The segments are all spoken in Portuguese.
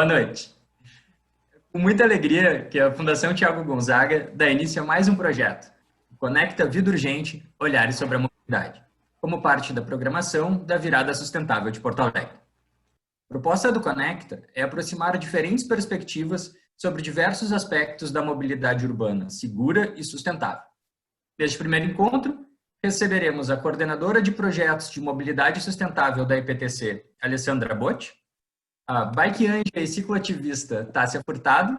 noite. Com muita alegria que a Fundação Thiago Gonzaga dá início a mais um projeto, Conecta Vida Urgente, Olhares sobre a Mobilidade, como parte da programação da Virada Sustentável de Porto Alegre. A proposta do Conecta é aproximar diferentes perspectivas sobre diversos aspectos da mobilidade urbana, segura e sustentável. Neste primeiro encontro, receberemos a coordenadora de projetos de mobilidade sustentável da IPTC, Alessandra Botti, a bike anja e cicloativista Tássia Furtado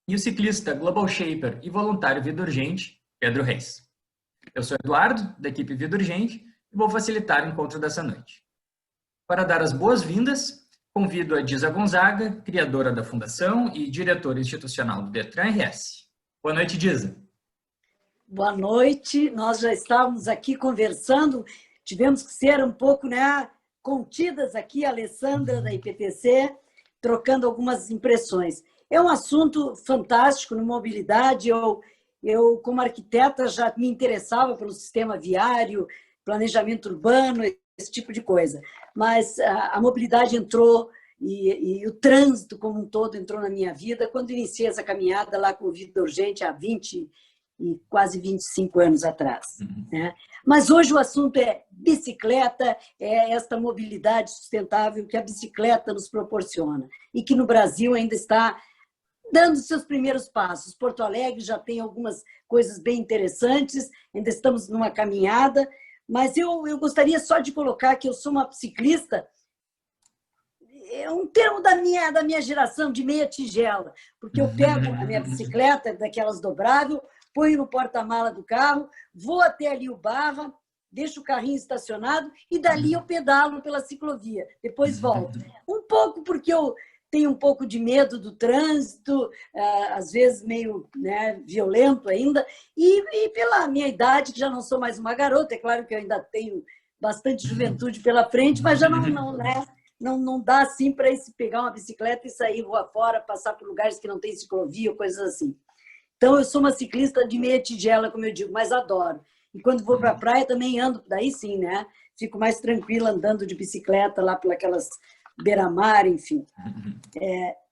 e o ciclista Global Shaper e voluntário Vida Urgente, Pedro Reis. Eu sou Eduardo, da equipe Vida Urgente, e vou facilitar o encontro dessa noite. Para dar as boas-vindas, convido a Disa Gonzaga, criadora da Fundação e diretora institucional do Detran RS. Boa noite, Disa. Boa noite. Nós já estávamos aqui conversando, tivemos que ser um pouco, contidas aqui, a Alessandra da IPTC, trocando algumas impressões. É um assunto fantástico no mobilidade. Eu, como arquiteta, já me interessava pelo sistema viário, planejamento urbano, esse tipo de coisa. Mas a mobilidade entrou e o trânsito como um todo entrou na minha vida quando iniciei essa caminhada lá com o Vida Urgente há 20 e quase 25 anos atrás. Né? Mas hoje o assunto é bicicleta, é esta mobilidade sustentável que a bicicleta nos proporciona e que no Brasil ainda está dando seus primeiros passos. Porto Alegre já tem algumas coisas bem interessantes, ainda estamos numa caminhada, mas eu gostaria só de colocar que eu sou uma ciclista, é um termo da minha geração, de meia tigela, porque eu pego a minha bicicleta, daquelas dobráveis, ponho no porta-mala do carro, vou até ali o Barra, deixo o carrinho estacionado e dali eu pedalo pela ciclovia, depois volto. Um pouco porque eu tenho um pouco de medo do trânsito, às vezes meio violento ainda, e pela minha idade, que já não sou mais uma garota, é claro que eu ainda tenho bastante juventude pela frente, mas já não dá assim para pegar uma bicicleta e sair rua fora, passar por lugares que não tem ciclovia ou coisas assim. Então, eu sou uma ciclista de meia tigela, como eu digo, mas adoro. E quando vou para a praia, também ando, daí sim, Fico mais tranquila andando de bicicleta lá por aquelas beira-mar, enfim.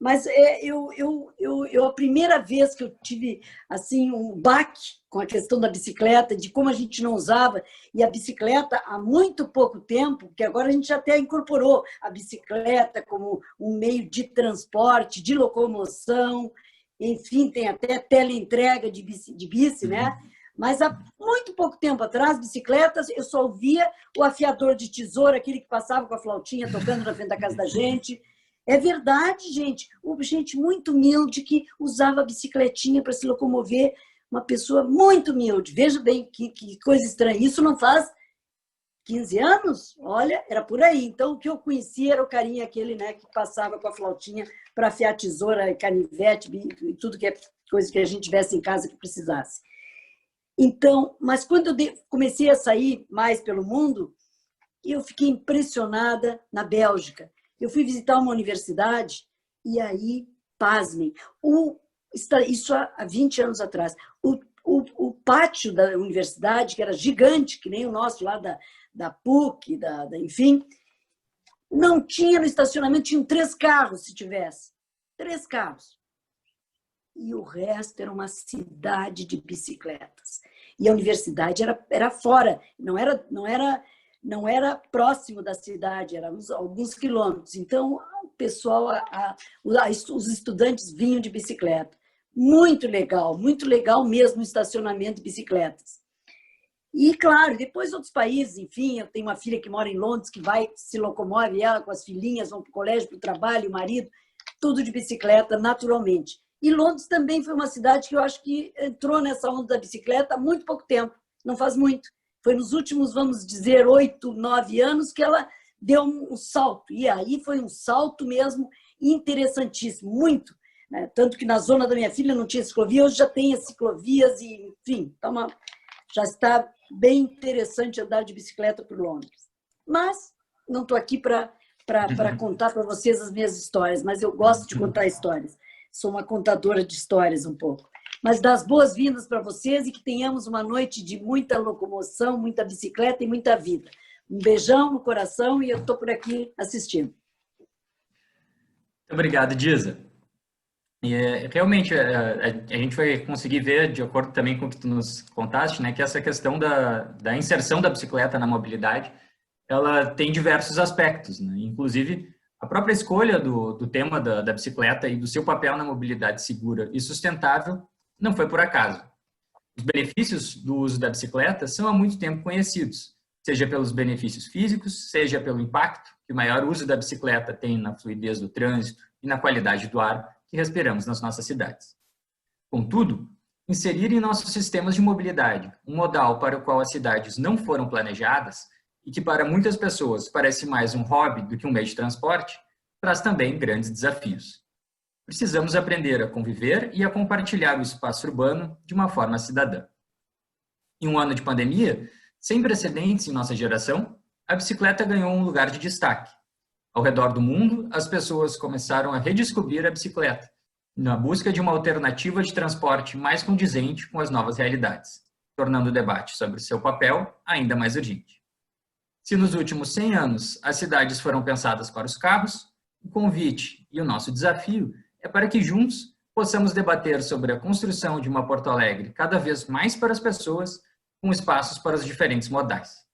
Mas a primeira vez que eu tive assim um baque com a questão da bicicleta, de como a gente não usava, e a bicicleta há muito pouco tempo, porque agora a gente até incorporou a bicicleta como um meio de transporte, de locomoção, enfim, tem até teleentrega de bici, Mas há muito pouco tempo atrás, bicicletas, eu só ouvia o afiador de tesoura, aquele que passava com a flautinha tocando na frente da casa da gente. É verdade, gente. Houve gente muito humilde que usava a bicicletinha para se locomover, uma pessoa muito humilde. Veja bem que coisa estranha. Isso não faz 15 anos? Olha, era por aí. Então, o que eu conhecia era o carinha aquele que passava com a flautinha para afiar tesoura, canivete e tudo que é coisa que a gente tivesse em casa que precisasse. Então, mas quando eu comecei a sair mais pelo mundo, eu fiquei impressionada na Bélgica. Eu fui visitar uma universidade e aí, pasmem, isso há 20 anos atrás, o pátio da universidade, que era gigante, que nem o nosso lá da PUC, enfim, não tinha no estacionamento, tinham 3 carros, se tivesse. 3 carros. E o resto era uma cidade de bicicletas. E a universidade era fora, não era próximo da cidade, era alguns quilômetros. Então, o pessoal, os estudantes vinham de bicicleta. Muito legal mesmo o estacionamento de bicicletas. E, claro, depois outros países, enfim, eu tenho uma filha que mora em Londres, que se locomove, ela com as filhinhas, vão para o colégio, para o trabalho, o marido, tudo de bicicleta, naturalmente. E Londres também foi uma cidade que eu acho que entrou nessa onda da bicicleta há muito pouco tempo, não faz muito. Foi nos últimos, vamos dizer, 8, 9 anos que ela deu um salto. E aí foi um salto mesmo interessantíssimo, muito. Tanto que na zona da minha filha não tinha ciclovia, hoje já tem as ciclovias, e, enfim, já está bem interessante andar de bicicleta por Londres. Mas não estou aqui para contar para vocês as minhas histórias, mas eu gosto de contar histórias. Sou uma contadora de histórias um pouco. Mas das boas-vindas para vocês e que tenhamos uma noite de muita locomoção, muita bicicleta e muita vida. Um beijão no coração e eu estou por aqui assistindo. Obrigado, Diza. E realmente a gente vai conseguir ver, de acordo também com o que tu nos contaste, né, que essa questão da inserção da bicicleta na mobilidade, ela tem diversos aspectos, né? Inclusive a própria escolha do tema da bicicleta e do seu papel na mobilidade segura e sustentável não foi por acaso. Os benefícios do uso da bicicleta são há muito tempo conhecidos, seja pelos benefícios físicos, seja pelo impacto que o maior uso da bicicleta tem na fluidez do trânsito e na qualidade do ar que respiramos nas nossas cidades. Contudo, inserir em nossos sistemas de mobilidade um modal para o qual as cidades não foram planejadas e que para muitas pessoas parece mais um hobby do que um meio de transporte, traz também grandes desafios. Precisamos aprender a conviver e a compartilhar o espaço urbano de uma forma cidadã. Em um ano de pandemia, sem precedentes em nossa geração, a bicicleta ganhou um lugar de destaque. Ao redor do mundo, as pessoas começaram a redescobrir a bicicleta, na busca de uma alternativa de transporte mais condizente com as novas realidades, tornando o debate sobre seu papel ainda mais urgente. Se nos últimos 100 anos as cidades foram pensadas para os carros, o convite e o nosso desafio é para que juntos possamos debater sobre a construção de uma Porto Alegre cada vez mais para as pessoas, com espaços para os diferentes modais.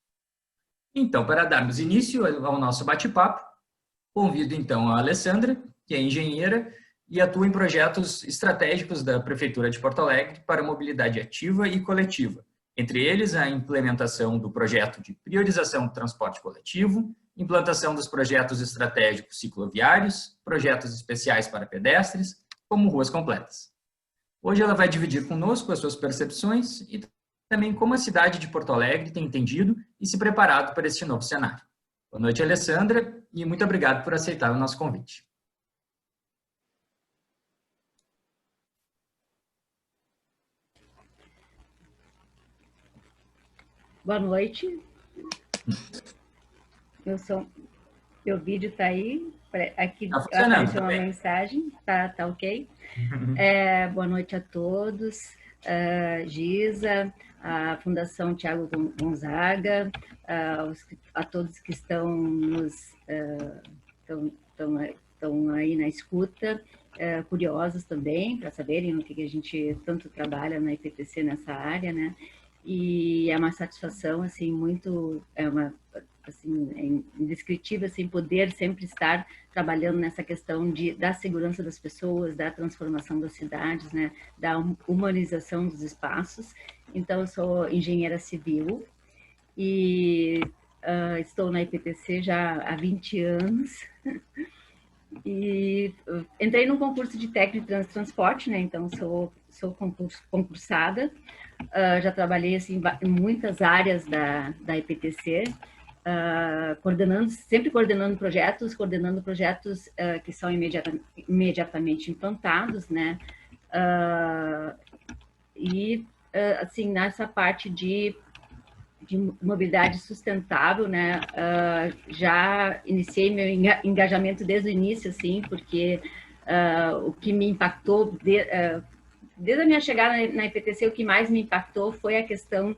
Então, para darmos início ao nosso bate-papo, convido então a Alessandra, que é engenheira e atua em projetos estratégicos da Prefeitura de Porto Alegre para mobilidade ativa e coletiva, entre eles a implementação do projeto de priorização do transporte coletivo, implantação dos projetos estratégicos cicloviários, projetos especiais para pedestres, como ruas completas. Hoje ela vai dividir conosco as suas percepções e também como a cidade de Porto Alegre tem entendido e se preparado para este novo cenário. Boa noite, Alessandra, e muito obrigado por aceitar o nosso convite. Boa noite. Meu vídeo está aí. Aqui apareceu uma mensagem. Tá ok? Boa noite a todos. Giza, a Fundação Tiago Gonzaga, a todos que estão aí na escuta, curiosos também, para saberem o que a gente tanto trabalha na IPTC nessa área, né? E é uma satisfação, assim, indescritível, assim, poder sempre estar trabalhando nessa questão da segurança das pessoas, da transformação das cidades, né, da humanização dos espaços. Então, eu sou engenheira civil e estou na IPTC já há 20 anos. E entrei no concurso de técnico de transporte, né, então sou concursada. Já trabalhei assim, em muitas áreas da IPTC, sempre coordenando projetos que são imediatamente implantados, né? Assim, nessa parte de mobilidade sustentável, né? Já iniciei meu engajamento desde o início, assim, porque o que me impactou desde a minha chegada na IPTC, o que mais me impactou foi a questão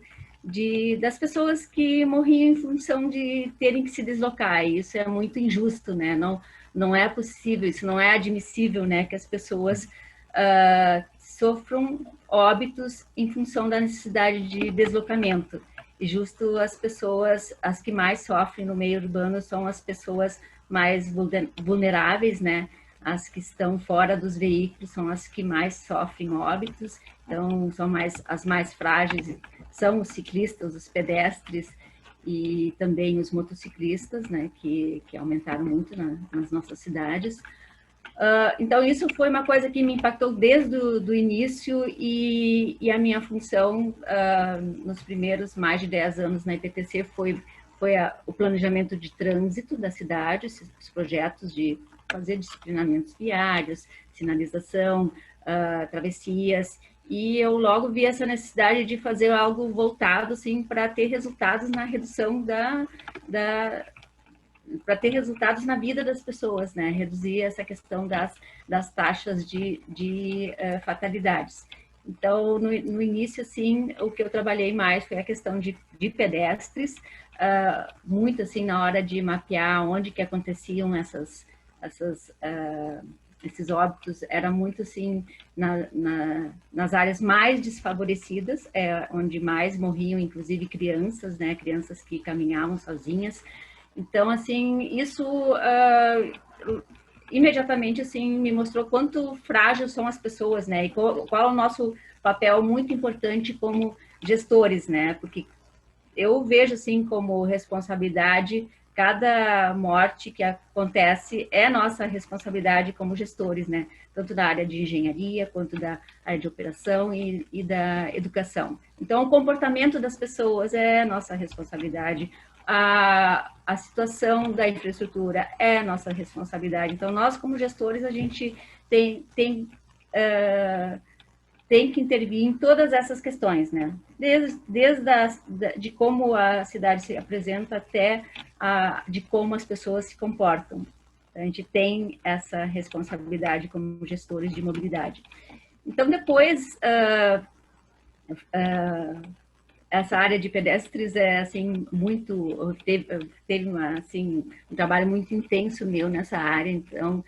das pessoas que morriam em função de terem que se deslocar. E isso é muito injusto, né? Não é possível, isso não é admissível, né? Que as pessoas sofram óbitos em função da necessidade de deslocamento. E justo as que mais sofrem no meio urbano são as pessoas mais vulneráveis, né? As que estão fora dos veículos são as que mais sofrem óbitos, então as mais frágeis são os ciclistas, os pedestres e também os motociclistas, né, que aumentaram muito nas nossas cidades. Então isso foi uma coisa que me impactou desde o início e a minha função nos primeiros mais de 10 anos na IPTC foi o planejamento de trânsito da cidade, os projetos de fazer disciplinamentos viários, sinalização, travessias, e eu logo vi essa necessidade de fazer algo voltado assim, para ter resultados na redução para ter resultados na vida das pessoas, né? Reduzir essa questão das taxas de fatalidades. Então, no início, assim, o que eu trabalhei mais foi a questão de pedestres, muito assim, na hora de mapear onde que aconteciam esses óbitos era muito assim nas áreas mais desfavorecidas, onde mais morriam, inclusive crianças, né, crianças que caminhavam sozinhas. Então, assim, isso imediatamente assim me mostrou quanto frágeis são as pessoas, né, e qual é o nosso papel muito importante como gestores, né, porque eu vejo assim como responsabilidade. Cada morte que acontece é nossa responsabilidade como gestores, né? Tanto da área de engenharia, quanto da área de operação e da educação. Então, o comportamento das pessoas é nossa responsabilidade. A situação da infraestrutura é nossa responsabilidade. Então, nós, como gestores, a gente tem que intervir em todas essas questões, né? De como a cidade se apresenta até de como as pessoas se comportam. A gente tem essa responsabilidade como gestores de mobilidade. Então, depois, essa área de pedestres assim, teve um trabalho muito intenso meu nessa área, então,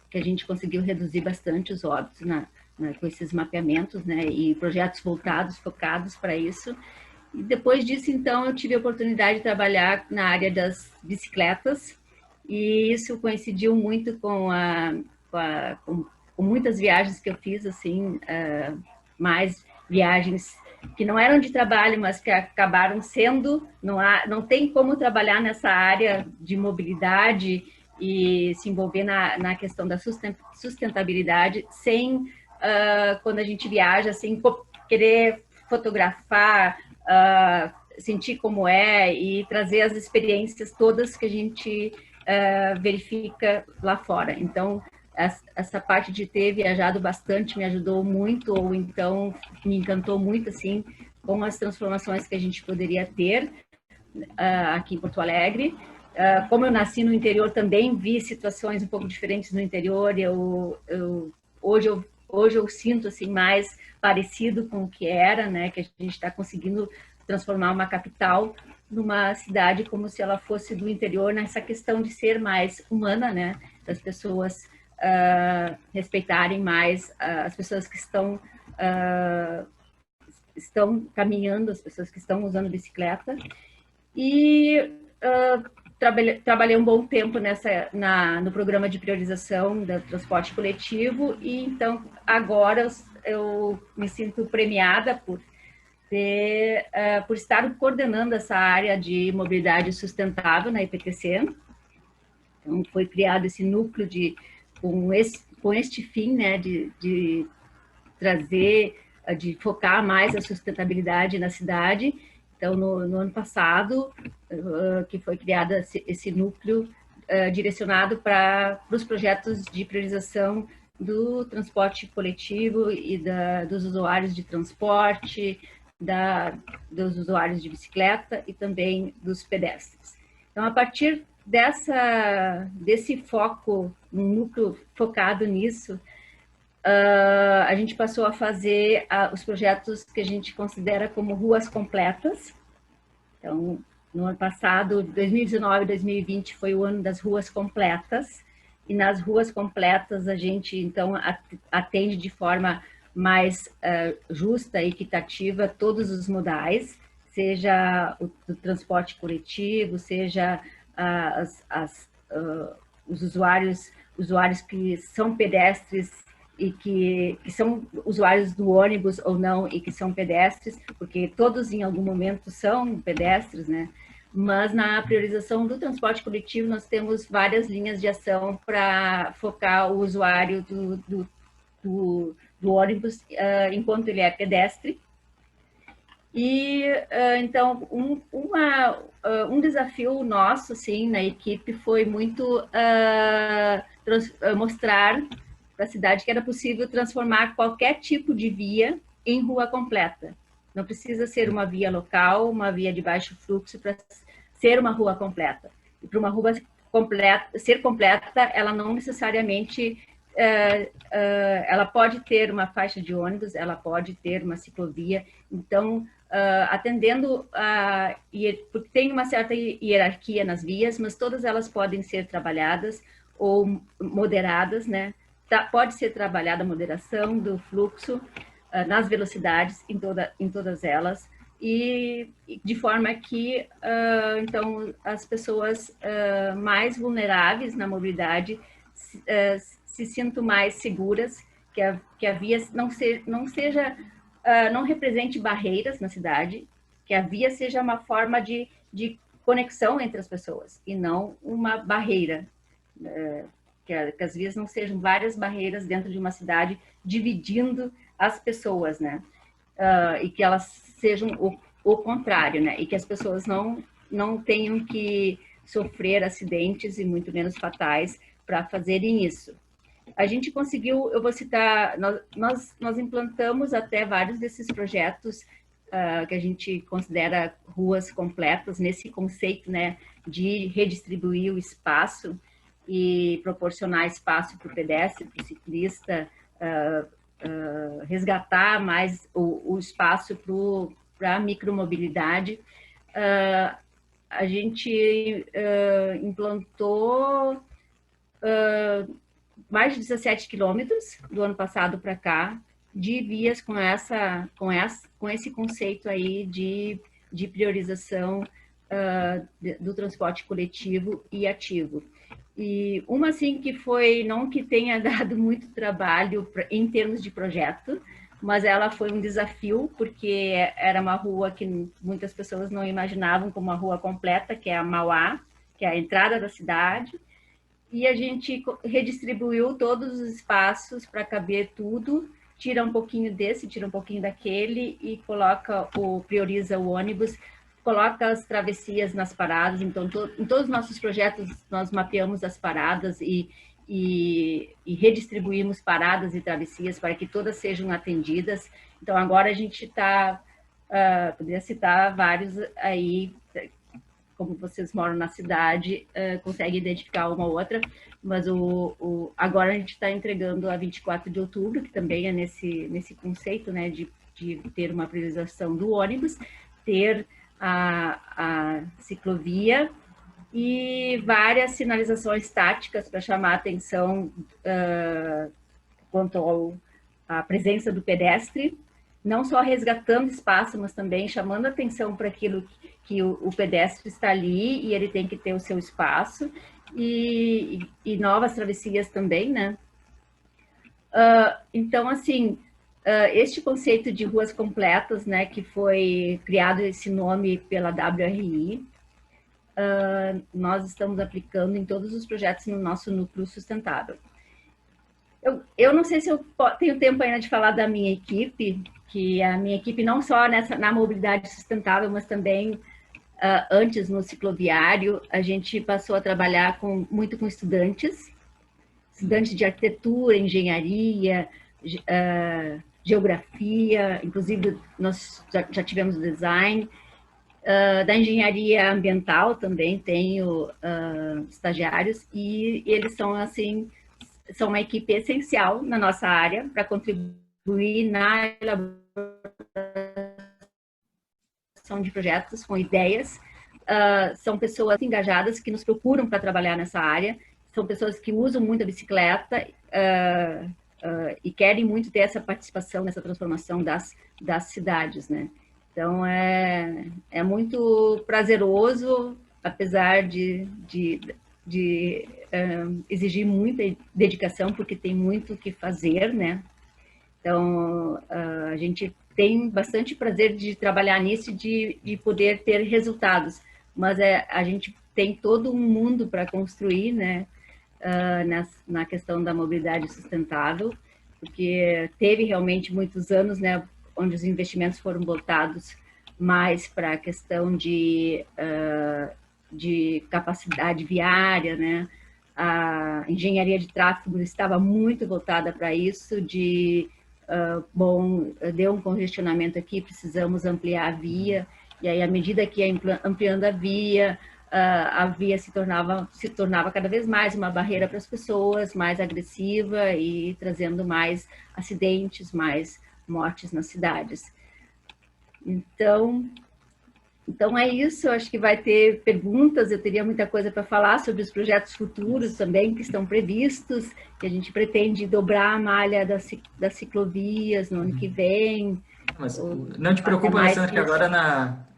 que a gente conseguiu reduzir bastante os óbitos com esses mapeamentos, né, e projetos focados para isso. E depois disso, então, eu tive a oportunidade de trabalhar na área das bicicletas, e isso coincidiu muito com muitas viagens que eu fiz, assim, mais viagens que não eram de trabalho, mas que acabaram sendo, não tem como trabalhar nessa área de mobilidade e se envolver na questão da sustentabilidade sem, quando a gente viaja, sem querer fotografar, sentir como é e trazer as experiências todas que a gente verifica lá fora. Então, essa parte de ter viajado bastante me ajudou muito, ou então me encantou muito, assim, com as transformações que a gente poderia ter aqui em Porto Alegre. Como eu nasci no interior, também vi situações um pouco diferentes no interior. Hoje eu sinto assim mais parecido com o que era, né? Que a gente está conseguindo transformar uma capital numa cidade como se ela fosse do interior, nessa questão de ser mais humana, né? Das pessoas respeitarem mais as pessoas que estão caminhando, as pessoas que estão usando bicicleta. E trabalhei um bom tempo no programa de priorização do transporte coletivo, e então agora eu me sinto premiada por estar coordenando essa área de mobilidade sustentável na IPTC. Então, foi criado esse núcleo com este fim, né, de trazer, de focar mais a sustentabilidade na cidade. Então, no ano passado, que foi criado esse núcleo direcionado para os projetos de priorização do transporte coletivo e dos usuários de transporte, dos usuários de bicicleta e também dos pedestres. Então, a partir desse foco, um núcleo focado nisso, a gente passou a fazer os projetos que a gente considera como ruas completas. Então, no ano passado, 2019 e 2020, foi o ano das ruas completas, e nas ruas completas a gente, então, atende de forma mais justa e equitativa todos os modais, seja o transporte coletivo, seja os usuários que são pedestres e que são usuários do ônibus ou não e que são pedestres, porque todos em algum momento são pedestres, né? Mas na priorização do transporte coletivo nós temos várias linhas de ação para focar o usuário do ônibus enquanto ele é pedestre. E então um desafio nosso assim na equipe foi muito mostrar para a cidade que era possível transformar qualquer tipo de via em rua completa. Não precisa ser uma via local, uma via de baixo fluxo para ser uma rua completa. E para uma rua ser completa, ela não necessariamente ela pode ter uma faixa de ônibus, ela pode ter uma ciclovia. Então, atendendo porque tem uma certa hierarquia nas vias, mas todas elas podem ser trabalhadas ou moderadas, né? Pode ser trabalhada a moderação do fluxo nas velocidades em todas elas, e de forma que, então, as pessoas mais vulneráveis na mobilidade se sintam mais seguras, que a via não represente barreiras na cidade, que a via seja uma forma de conexão entre as pessoas e não uma barreira, que as vias não sejam várias barreiras dentro de uma cidade dividindo as pessoas, né? E que elas sejam o contrário, né? E que as pessoas não tenham que sofrer acidentes e muito menos fatais para fazerem isso. A gente conseguiu, eu vou citar, nós implantamos até vários desses projetos que a gente considera ruas completas, nesse conceito, né, de redistribuir o espaço e proporcionar espaço para o pedestre, para o ciclista, resgatar mais o espaço para a micromobilidade. A gente implantou mais de 17 quilômetros do ano passado para cá, de vias com esse conceito aí de priorização do transporte coletivo e ativo. E uma, assim, que foi, não que tenha dado muito trabalho em termos de projeto, mas ela foi um desafio, porque era uma rua que muitas pessoas não imaginavam como uma rua completa, que é a Mauá, que é a entrada da cidade, e a gente redistribuiu todos os espaços para caber tudo, tira um pouquinho desse, tira um pouquinho daquele e prioriza o ônibus, coloca as travessias nas paradas. Então, em todos os nossos projetos, nós mapeamos as paradas e redistribuímos paradas e travessias para que todas sejam atendidas. Então, agora a gente está, poderia citar vários aí, como vocês moram na cidade, conseguem identificar uma ou outra, mas agora a gente está entregando a 24 de outubro, que também é nesse conceito, né, de ter uma priorização do ônibus, ter a ciclovia e várias sinalizações táticas para chamar a atenção quanto à presença do pedestre, não só resgatando espaço, mas também chamando a atenção para aquilo que o pedestre está ali e ele tem que ter o seu espaço, e novas travessias também, né? Então, assim, este conceito de ruas completas, né, que foi criado esse nome pela WRI, nós estamos aplicando em todos os projetos no nosso núcleo sustentável. Eu não sei se eu tenho tempo ainda de falar da minha equipe, que a minha equipe não só na mobilidade sustentável, mas também antes no cicloviário, a gente passou a trabalhar muito com estudantes de arquitetura, engenharia, geografia, inclusive nós já tivemos design, da engenharia ambiental também tenho estagiários, e eles são, assim, são uma equipe essencial na nossa área para contribuir na elaboração de projetos com ideias. São pessoas engajadas que nos procuram para trabalhar nessa área, são pessoas que usam muito a bicicleta e querem muito ter essa participação nessa transformação das cidades, né? Então, é muito prazeroso, apesar de exigir muita dedicação, porque tem muito o que fazer, né? Então, a gente tem bastante prazer de trabalhar nisso e de poder ter resultados, mas a gente tem todo um mundo para construir, né? Na questão da mobilidade sustentável, porque teve realmente muitos anos, né, onde os investimentos foram voltados mais para a questão de capacidade viária, né? A engenharia de tráfego estava muito voltada para isso, deu um congestionamento aqui, precisamos ampliar a via, e aí, à medida que ia ampliando a via se tornava cada vez mais uma barreira para as pessoas, mais agressiva e trazendo mais acidentes, mais mortes nas cidades. Então é isso, eu acho que vai ter perguntas, eu teria muita coisa para falar sobre os projetos futuros também que estão previstos, que a gente pretende dobrar a malha das ciclovias no ano que vem. Mas não te preocupa, Alessandra, que agora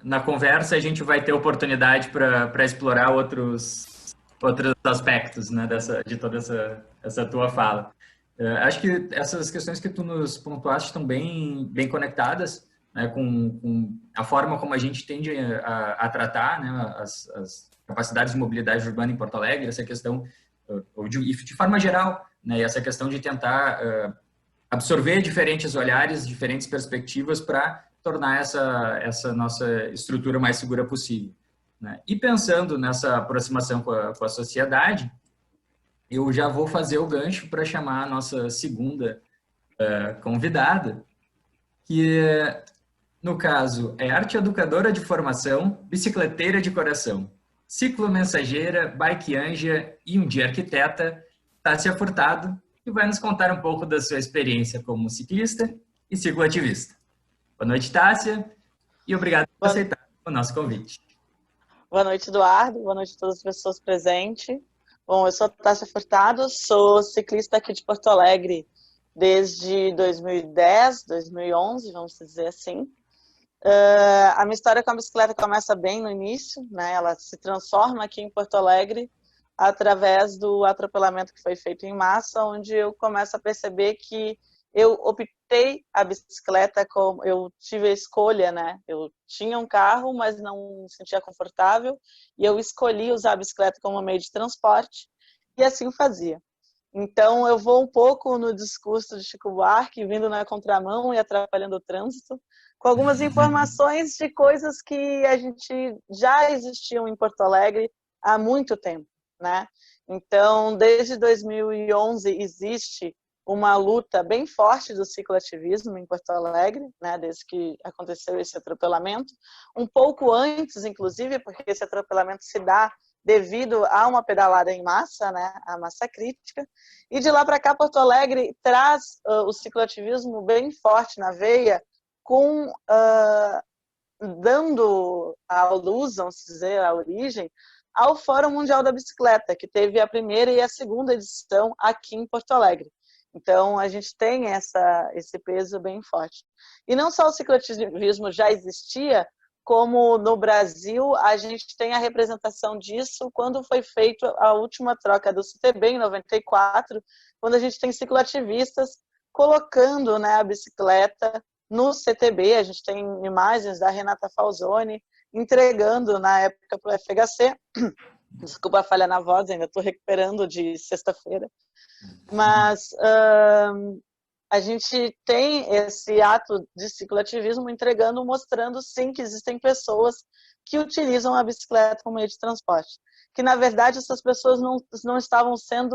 na conversa a gente vai ter oportunidade para explorar outros aspectos, né, de toda essa tua fala. Acho que essas questões que tu nos pontuaste estão bem conectadas, né, com a forma como a gente tende a tratar, né, as capacidades de mobilidade urbana em Porto Alegre, essa questão, de forma geral, né, e essa questão de tentar absorver diferentes olhares, diferentes perspectivas para tornar essa nossa estrutura mais segura possível, né? E pensando nessa aproximação com a sociedade, eu já vou fazer o gancho para chamar a nossa segunda convidada, que, no caso, é arte educadora de formação, bicicleteira de coração, ciclomensageira, bike anja e um dia arquiteta, Tássia Furtado, que vai nos contar um pouco da sua experiência como ciclista e cicloativista. Boa noite, Tássia, e obrigado por aceitar o nosso convite. Boa noite, Eduardo. Boa noite a todas as pessoas presentes. Bom, eu sou Tássia Furtado, sou ciclista aqui de Porto Alegre desde 2010, 2011, vamos dizer assim. A minha história com a bicicleta começa bem no início, né? Ela se transforma aqui em Porto Alegre através do atropelamento que foi feito em massa, onde eu começo a perceber que eu optei a bicicleta como eu tive a escolha, né? Eu tinha um carro, mas não me sentia confortável, e eu escolhi usar a bicicleta como meio de transporte, e assim fazia. Então, eu vou um pouco no discurso de Chico Buarque, vindo na contramão e atrapalhando o trânsito, com algumas informações de coisas que a gente já existiam em Porto Alegre há muito tempo, né? Então, desde 2011 existe uma luta bem forte do cicloativismo em Porto Alegre, né, desde que aconteceu esse atropelamento, um pouco antes, inclusive, porque esse atropelamento se dá devido a uma pedalada em massa, né, a massa crítica, e de lá para cá Porto Alegre traz o cicloativismo bem forte na veia, dando a luz, vamos dizer, a origem, ao Fórum Mundial da Bicicleta, que teve a primeira e a segunda edição aqui em Porto Alegre. Então, a gente tem esse peso bem forte. E não só o cicloativismo já existia, como no Brasil a gente tem a representação disso quando foi feita a última troca do CTB, em 94, quando a gente tem cicloativistas colocando, né, a bicicleta no CTB. A gente tem imagens da Renata Falzoni entregando, na época, para o FHC. Desculpa a falha na voz, ainda estou recuperando de sexta-feira. Mas a gente tem esse ato de cicloativismo entregando, mostrando sim que existem pessoas que utilizam a bicicleta como meio de transporte. Que na verdade essas pessoas não estavam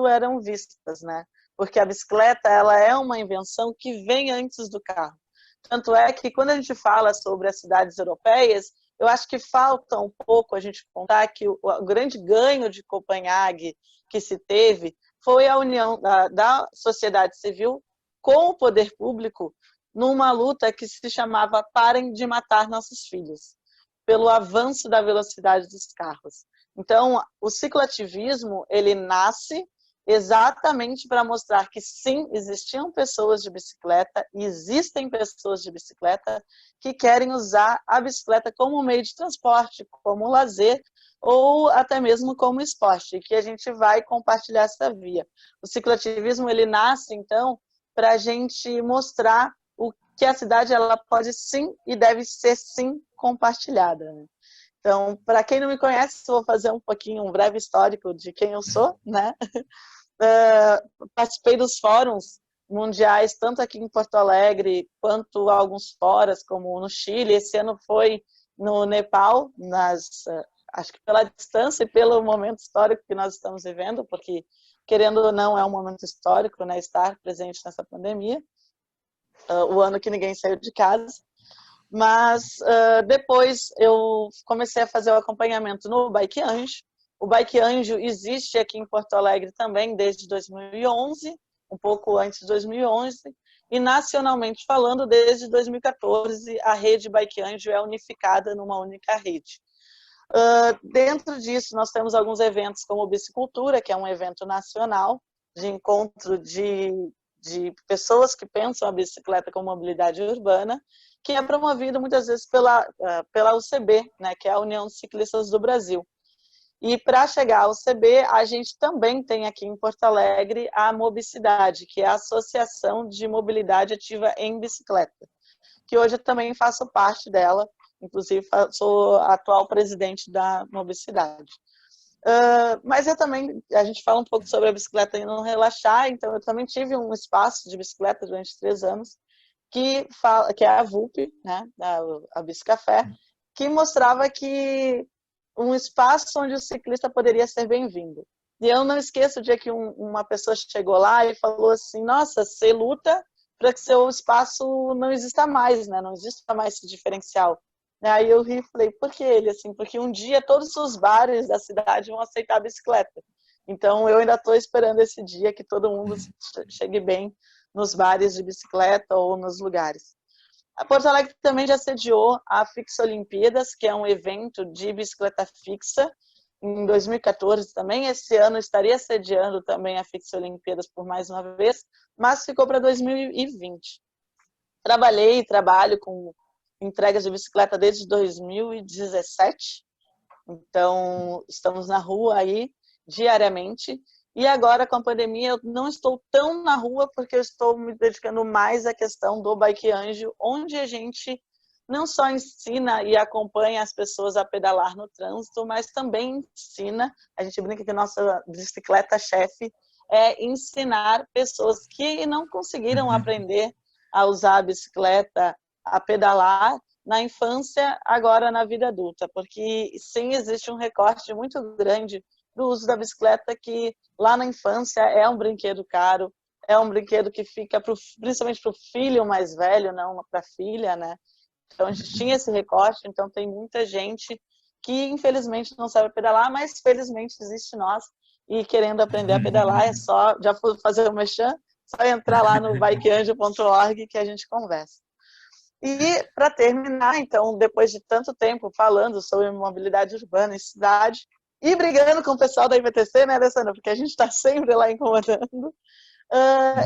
eram vistas, né? Porque a bicicleta ela é uma invenção que vem antes do carro. Tanto é que quando a gente fala sobre as cidades europeias, eu acho que falta um pouco a gente contar que o grande ganho de Copenhague que se teve foi a união da sociedade civil com o poder público numa luta que se chamava Parem de Matar Nossos Filhos, pelo avanço da velocidade dos carros. Então, o cicloativismo, ele nasce exatamente para mostrar que sim, existiam pessoas de bicicleta e existem pessoas de bicicleta que querem usar a bicicleta como meio de transporte, como lazer ou até mesmo como esporte, que a gente vai compartilhar essa via. O cicloativismo ele nasce, então, para a gente mostrar o que a cidade ela pode sim e deve ser sim compartilhada. Então, para quem não me conhece, vou fazer um breve histórico de quem eu sou, né? Participei dos fóruns mundiais, tanto aqui em Porto Alegre, quanto alguns fóruns, como no Chile. Esse ano foi no Nepal, acho que pela distância e pelo momento histórico que nós estamos vivendo, porque, querendo ou não, é um momento histórico, né, estar presente nessa pandemia, o ano que ninguém saiu de casa. Mas depois eu comecei a fazer o acompanhamento no Bike Anjo. O Bike Anjo existe aqui em Porto Alegre também desde 2011, um pouco antes de 2011, e nacionalmente falando, desde 2014, a rede Bike Anjo é unificada numa única rede. Dentro disso, nós temos alguns eventos como o Bicicultura, que é um evento nacional de encontro de pessoas que pensam a bicicleta como mobilidade urbana, que é promovido muitas vezes pela UCB, né, que é a União de Ciclistas do Brasil. E para chegar ao UCB, a gente também tem aqui em Porto Alegre a Mobicidade, que é a Associação de Mobilidade Ativa em Bicicleta, que hoje eu também faço parte dela, inclusive sou a atual presidente da Mobicidade. Mas a gente fala um pouco sobre a bicicleta e não relaxar, então eu também tive um espaço de bicicleta durante 3 anos, que é a VUP, né, a Bicicafé, que mostrava que um espaço onde o ciclista poderia ser bem-vindo. E eu não esqueço o dia que uma pessoa chegou lá e falou assim, nossa, você luta para que seu espaço não exista mais, né? Não exista mais esse diferencial. Aí eu ri e falei, por que ele? Assim, porque um dia todos os bares da cidade vão aceitar a bicicleta. Então eu ainda estou esperando esse dia que todo mundo chegue bem nos bares de bicicleta ou nos lugares. A Porto Alegre também já sediou a Fixa Olimpíadas, que é um evento de bicicleta fixa, em 2014 também. Esse ano estaria sediando também a Fixa Olimpíadas por mais uma vez, mas ficou para 2020. Trabalhei e trabalho com entregas de bicicleta desde 2017, então estamos na rua aí diariamente. E agora, com a pandemia, eu não estou tão na rua porque eu estou me dedicando mais à questão do Bike Anjo, onde a gente não só ensina e acompanha as pessoas a pedalar no trânsito, mas também ensina, a gente brinca que a nossa bicicleta-chefe é ensinar pessoas que não conseguiram aprender a usar a bicicleta, a pedalar na infância, agora na vida adulta, porque sim, existe um recorte muito grande do uso da bicicleta, que lá na infância é um brinquedo caro, é um brinquedo que fica principalmente para o filho mais velho, não para a filha, né? Então a gente tinha esse recorte, então tem muita gente que infelizmente não sabe pedalar, mas felizmente existe nós, e querendo aprender a pedalar é só, já vou fazer o merchan, só entrar lá no bikeanjo.org que a gente conversa. E para terminar, então, depois de tanto tempo falando sobre mobilidade urbana em cidade, e brigando com o pessoal da IPTC, né, Alessandra? Porque a gente está sempre lá incomodando.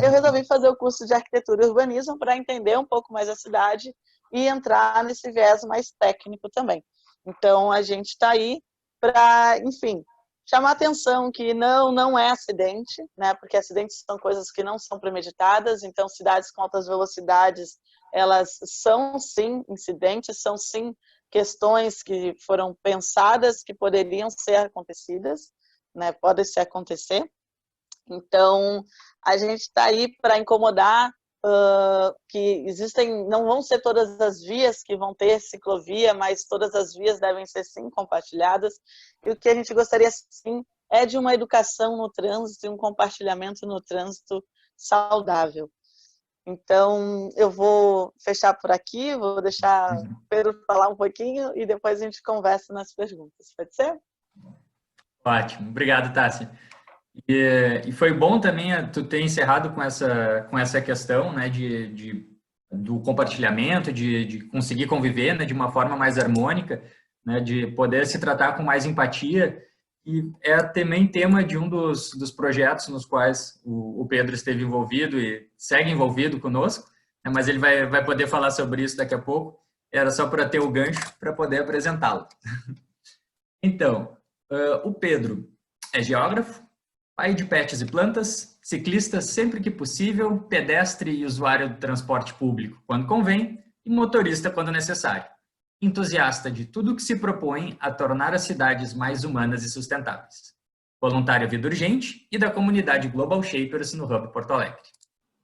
Eu resolvi fazer o curso de Arquitetura e Urbanismo para entender um pouco mais a cidade e entrar nesse viés mais técnico também. Então, a gente está aí para, enfim, chamar atenção que não é acidente, né? Porque acidentes são coisas que não são premeditadas, então cidades com altas velocidades, elas são sim incidentes, são sim questões que foram pensadas que poderiam ser acontecidas, né? Podem se acontecer. Então, a gente está aí para incomodar que existem, não vão ser todas as vias que vão ter ciclovia, mas todas as vias devem ser sim compartilhadas. E o que a gente gostaria sim é de uma educação no trânsito e um compartilhamento no trânsito saudável. Então, eu vou fechar por aqui, vou deixar o Pedro falar um pouquinho e depois a gente conversa nas perguntas. Pode ser? Ótimo. Obrigado, Tassi. E foi bom também tu ter encerrado com essa questão, né, do compartilhamento, de conseguir conviver, né, de uma forma mais harmônica, né, de poder se tratar com mais empatia. E é também tema de um dos projetos nos quais o Pedro esteve envolvido e segue envolvido conosco, né, mas ele vai poder falar sobre isso daqui a pouco. Era só para ter o gancho para poder apresentá-lo. Então, o Pedro é geógrafo, pai de pets e plantas, ciclista sempre que possível, pedestre e usuário do transporte público quando convém e motorista quando necessário. Entusiasta de tudo que se propõe a tornar as cidades mais humanas e sustentáveis. Voluntário Vida Urgente e da comunidade Global Shapers no Hub Porto Alegre.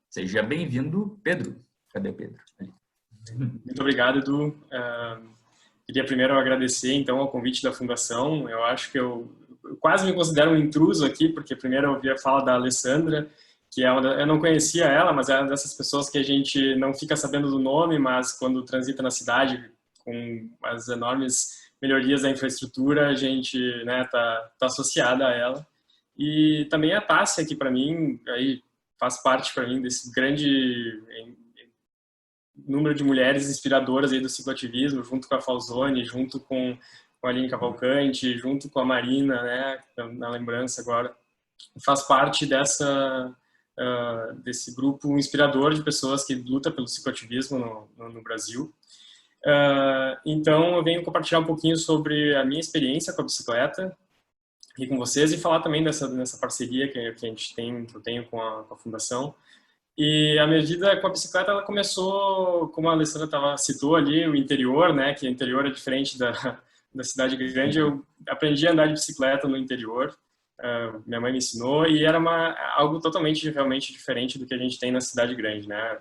Seja bem-vindo, Pedro. Cadê o Pedro? Ali. Muito obrigado, Edu. Queria primeiro agradecer, então, ao convite da Fundação. Eu acho que eu quase me considero um intruso aqui, porque primeiro eu ouvi a fala da Alessandra, que eu não conhecia ela, mas é uma dessas pessoas que a gente não fica sabendo do nome, mas quando transita na cidade, com as enormes melhorias da infraestrutura, a gente, né, tá associada a ela. E também a Tássia, que para mim, aí, faz parte para mim desse grande número de mulheres inspiradoras aí do cicloativismo, junto com a Falzone, junto com a Aline Cavalcante, junto com a Marina, né, na lembrança agora, faz parte desse grupo inspirador de pessoas que luta pelo cicloativismo no Brasil. Então, eu venho compartilhar um pouquinho sobre a minha experiência com a bicicleta aqui com vocês e falar também nessa parceria que eu tenho com a Fundação. E a minha vida com a bicicleta, ela começou, como a Alessandra citou ali, o interior, né, que o interior é diferente da cidade grande. Eu aprendi a andar de bicicleta no interior, minha mãe me ensinou, e era algo realmente diferente do que a gente tem na cidade grande, né?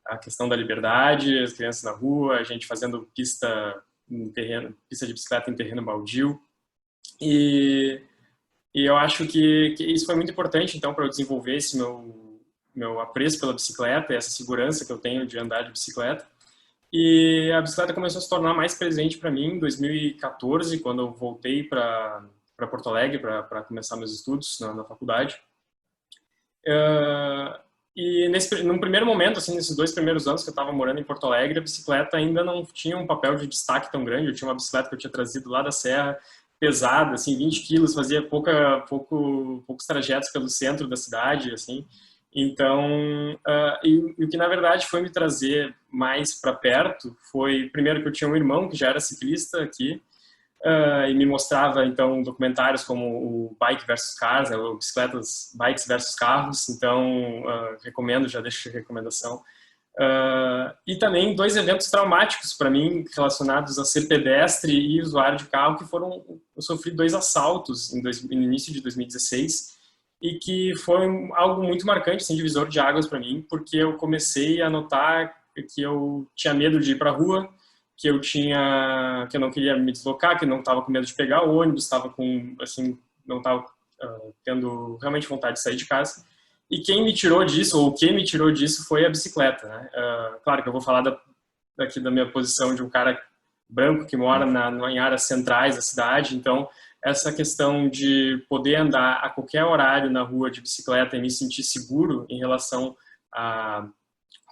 A questão da liberdade, as crianças na rua, a gente fazendo pista de bicicleta em terreno baldio. E eu acho que isso foi muito importante, então, para eu desenvolver esse meu apreço pela bicicleta, essa segurança que eu tenho de andar de bicicleta. E a bicicleta começou a se tornar mais presente para mim em 2014, quando eu voltei para Porto Alegre para começar meus estudos na faculdade. E num primeiro momento, assim, nesses 2 primeiros anos que eu estava morando em Porto Alegre, a bicicleta ainda não tinha um papel de destaque tão grande. Eu tinha uma bicicleta que eu tinha trazido lá da Serra, pesada, assim, 20 quilos, fazia poucos trajetos pelo centro da cidade, assim. Então, e o que na verdade foi me trazer mais para perto foi, primeiro, que eu tinha um irmão que já era ciclista aqui, e me mostrava, então, documentários como o Bike versus Cars, né, ou Bikes versus Carros. Então, recomendo, já deixo a recomendação. E também 2 eventos traumáticos para mim relacionados a ser pedestre e usuário de carro, que foram, eu sofri 2 assaltos no início de 2016, e que foi algo muito marcante, assim, divisor de águas para mim, porque eu comecei a notar que eu tinha medo de ir para a rua, que eu não queria me deslocar, que não estava com medo de pegar o ônibus, não estava tendo realmente vontade de sair de casa. E quem me tirou disso, ou o que me tirou disso, foi a bicicleta, né? Claro que eu vou falar aqui da minha posição de um cara branco que mora em áreas centrais da cidade. Então, essa questão de poder andar a qualquer horário na rua de bicicleta e me sentir seguro em relação a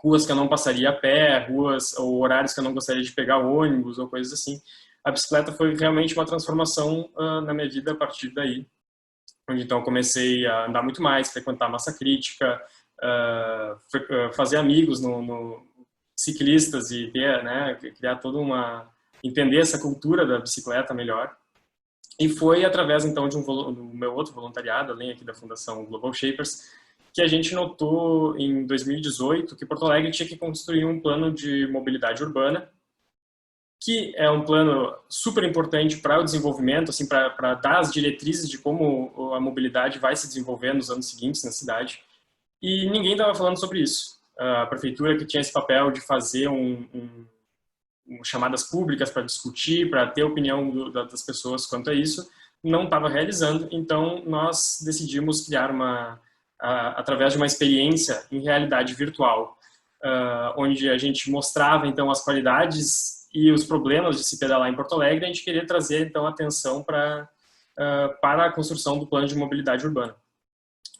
ruas que eu não passaria a pé, ruas ou horários que eu não gostaria de pegar ônibus ou coisas assim. A bicicleta foi realmente uma transformação na minha vida a partir daí. Onde então eu comecei a andar muito mais, frequentar massa crítica, fazer amigos no ciclistas e né, criar entender essa cultura da bicicleta melhor. E foi através então do meu outro voluntariado, além aqui da Fundação Global Shapers, que a gente notou em 2018 que Porto Alegre tinha que construir um plano de mobilidade urbana, que é um plano super importante para o desenvolvimento, assim, para dar as diretrizes de como a mobilidade vai se desenvolver nos anos seguintes na cidade. E ninguém estava falando sobre isso. A prefeitura, que tinha esse papel de fazer chamadas públicas para discutir, para ter a opinião das pessoas quanto a isso, não estava realizando. Então, nós decidimos criar através de uma experiência em realidade virtual, onde a gente mostrava então as qualidades e os problemas de se pedalar em Porto Alegre. A gente queria trazer então atenção para a construção do plano de mobilidade urbana.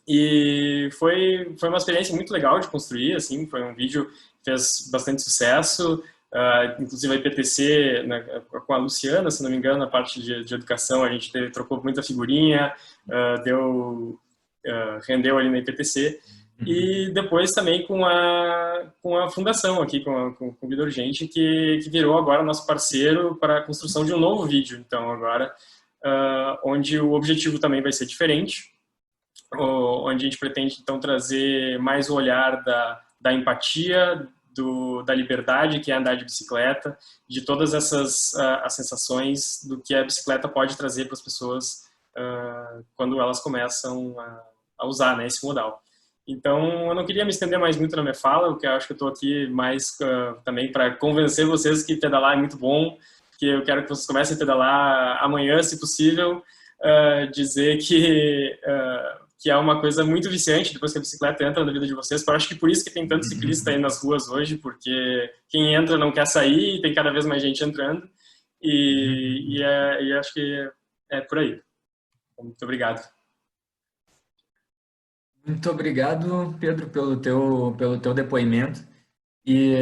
E foi uma experiência muito legal de construir, assim, foi um vídeo que fez bastante sucesso. Inclusive a IPTC, né, com a Luciana, se não me engano, na parte de educação, a gente trocou muita figurinha, rendeu ali na IPTC. E depois também com a fundação aqui, com o Vida Urgente, que virou agora nosso parceiro para a construção de um novo vídeo. Então agora, onde o objetivo também vai ser diferente, onde a gente pretende então trazer mais o olhar da empatia, da liberdade que é andar de bicicleta, de todas essas as sensações do que a bicicleta pode trazer para as pessoas quando elas começam a usar, né, esse modal. Então, eu não queria me estender mais muito na minha fala, porque eu acho que eu estou aqui mais também para convencer vocês que pedalar é muito bom, que eu quero que vocês comecem a pedalar amanhã, se possível, dizer que é uma coisa muito viciante depois que a bicicleta entra na vida de vocês. Eu acho que por isso que tem tanto ciclista aí nas ruas hoje, porque quem entra não quer sair e tem cada vez mais gente entrando, e acho que é por aí. Muito obrigado. Muito obrigado, Pedro, pelo teu depoimento. E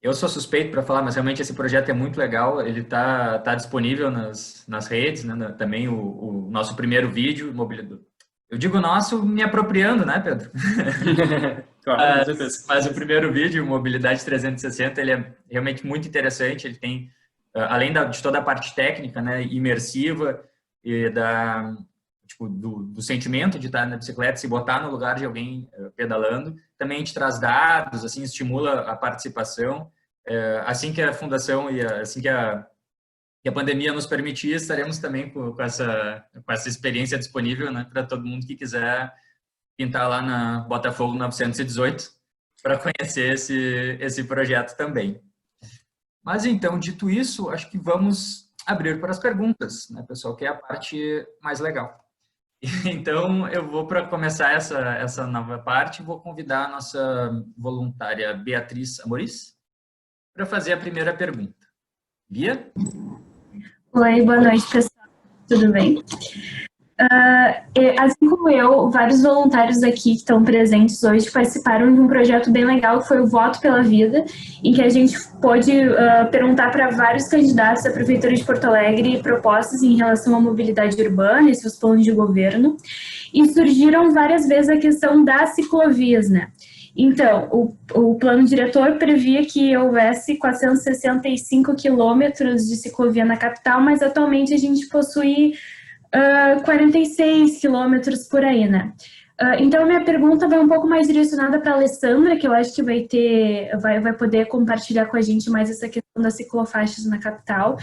eu sou suspeito para falar, mas realmente esse projeto é muito legal. Ele tá disponível nas redes, né? Também o nosso primeiro vídeo, eu digo nosso me apropriando, né, Pedro? Claro, com certeza. Mas o primeiro vídeo, Mobilidade 360, ele é realmente muito interessante. Ele tem, além de toda a parte técnica, né, imersiva e tipo, do sentimento de estar na bicicleta, se botar no lugar de alguém pedalando, também a gente traz dados, assim, estimula a participação. Assim que a fundação e assim que a pandemia nos permitir, estaremos também com essa experiência disponível, né, para todo mundo que quiser pintar lá na Botafogo 918 para conhecer esse projeto também. Mas então, dito isso, acho que vamos abrir para as perguntas, né, pessoal, que é a parte mais legal. Então, eu vou, para começar essa nova parte, vou convidar a nossa voluntária Beatriz Amoris para fazer a primeira pergunta. Bia? Oi, boa noite, pessoal. Tudo bem? Assim como eu, vários voluntários aqui que estão presentes hoje participaram de um projeto bem legal que foi o Voto pela Vida, em que a gente pôde perguntar para vários candidatos da Prefeitura de Porto Alegre propostas em relação à mobilidade urbana e seus planos de governo, e surgiram várias vezes a questão das ciclovias, né? Então, o plano diretor previa que houvesse 465 quilômetros de ciclovia na capital, mas atualmente a gente possui 46 quilômetros por aí, né? Então, minha pergunta vai um pouco mais direcionada para a Alessandra, que eu acho que vai poder compartilhar com a gente mais essa questão das ciclofaixas na capital.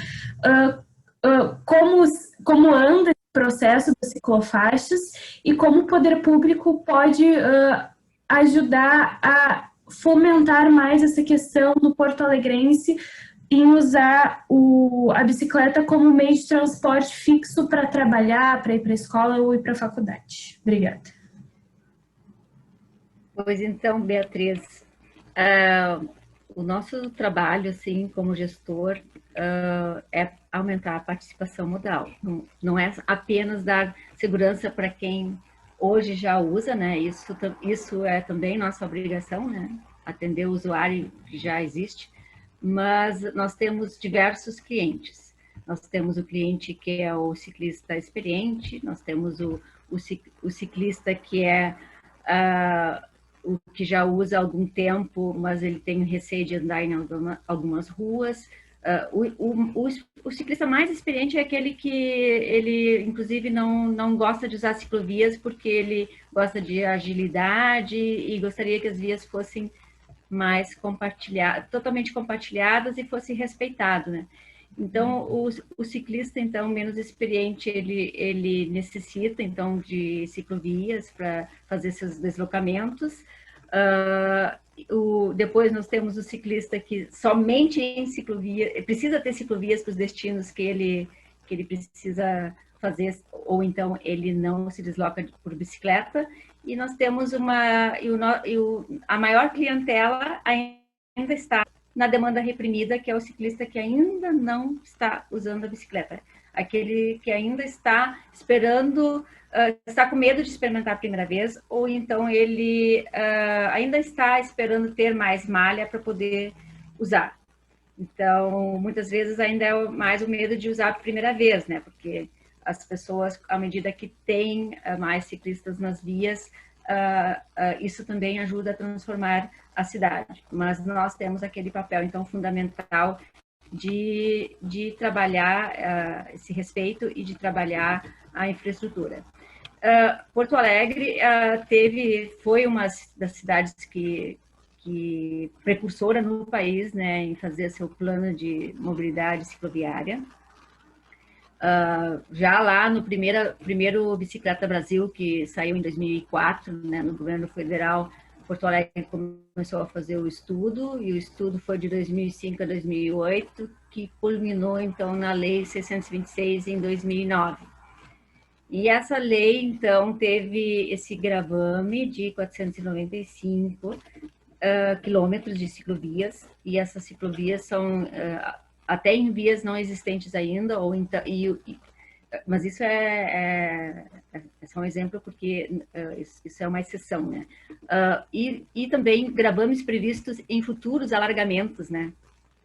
Como anda esse processo das ciclofaixas e como o poder público pode ajudar a fomentar mais essa questão do porto-alegrense em usar a bicicleta como meio de transporte fixo para trabalhar, para ir para a escola ou ir para a faculdade. Obrigada. Pois então, Beatriz, o nosso trabalho, assim, como gestor, é aumentar a participação modal. Não é apenas dar segurança para quem hoje já usa, né? Isso é também nossa obrigação, né? Atender o usuário que já existe. Mas nós temos diversos clientes. Nós temos o cliente que é o ciclista experiente, nós temos o ciclista que é o que já usa há algum tempo, mas ele tem receio de andar em algumas ruas. O ciclista mais experiente é aquele que ele, inclusive, não gosta de usar ciclovias porque ele gosta de agilidade e gostaria que as vias fossem mais totalmente compartilhadas e fosse respeitado, né? Então, o ciclista, então, menos experiente, ele necessita, então, de ciclovias para fazer seus deslocamentos. Depois nós temos o ciclista que somente em ciclovia, precisa ter ciclovias para os destinos que ele precisa fazer, ou então ele não se desloca por bicicleta. E nós temos a maior clientela ainda está na demanda reprimida, que é o ciclista que ainda não está usando a bicicleta. Aquele que ainda está esperando, está com medo de experimentar a primeira vez, ou então ele ainda está esperando ter mais malha para poder usar. Então, muitas vezes ainda é mais o medo de usar a primeira vez, né? Porque as pessoas, à medida que tem mais ciclistas nas vias, isso também ajuda a transformar a cidade. Mas nós temos aquele papel, então, fundamental de trabalhar esse respeito e de trabalhar a infraestrutura. Porto Alegre foi uma das cidades que precursora no país, né, em fazer seu plano de mobilidade cicloviária. Já lá no primeiro Bicicleta Brasil, que saiu em 2004, né, no governo federal, Porto Alegre começou a fazer o estudo, e o estudo foi de 2005 a 2008, que culminou, então, na Lei 626, em 2009. E essa lei, então, teve esse gravame de 495 quilômetros de ciclovias, e essas ciclovias são até em vias não existentes ainda, ou então, mas isso é só um exemplo, porque isso é uma exceção, né? E também gravames previstos em futuros alargamentos, né?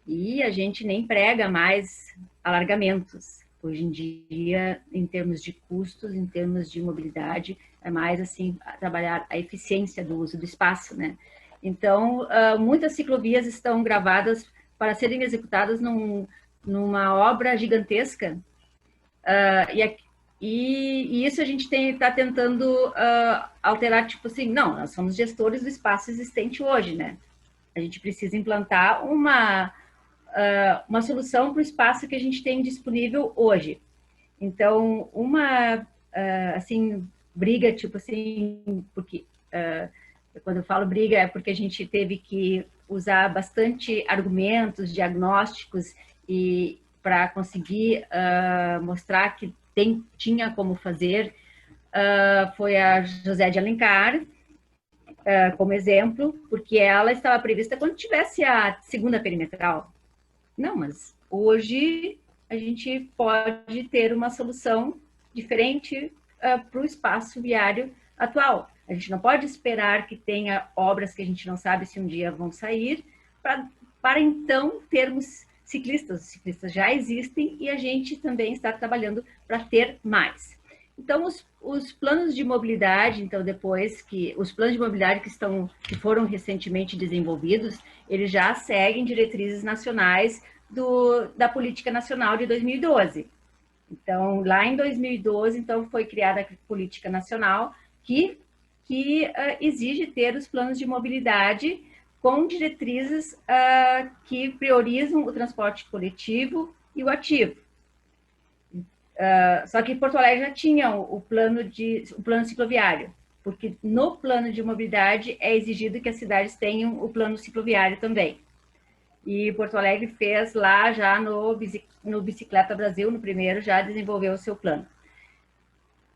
E a gente nem prega mais alargamentos. Hoje em dia, em termos de custos, em termos de mobilidade, é mais assim, trabalhar a eficiência do uso do espaço, né? Então, muitas ciclovias estão gravadas para serem executadas numa obra gigantesca, e isso a gente está tentando alterar, tipo assim, não, nós somos gestores do espaço existente hoje, né? A gente precisa implantar uma solução para o espaço que a gente tem disponível hoje. Então, assim, briga, tipo assim, porque quando eu falo briga é porque a gente teve que usar bastante argumentos, diagnósticos e para conseguir mostrar que tinha como fazer, foi a José de Alencar, como exemplo, porque ela estava prevista quando tivesse a segunda perimetral. Não, mas hoje a gente pode ter uma solução diferente para o espaço viário atual. A gente não pode esperar que tenha obras que a gente não sabe se um dia vão sair, para então termos ciclistas. Os ciclistas já existem e a gente também está trabalhando para ter mais. Então, os planos de mobilidade, então depois que os planos de mobilidade que foram recentemente desenvolvidos, eles já seguem diretrizes nacionais da Política Nacional de 2012. Então, lá em 2012, então, foi criada a Política Nacional que exige ter os planos de mobilidade com diretrizes que priorizam o transporte coletivo e o ativo. Só que Porto Alegre já tinha o plano cicloviário, porque no plano de mobilidade é exigido que as cidades tenham o plano cicloviário também. E Porto Alegre fez lá já no Bicicleta Brasil, no primeiro, já desenvolveu o seu plano.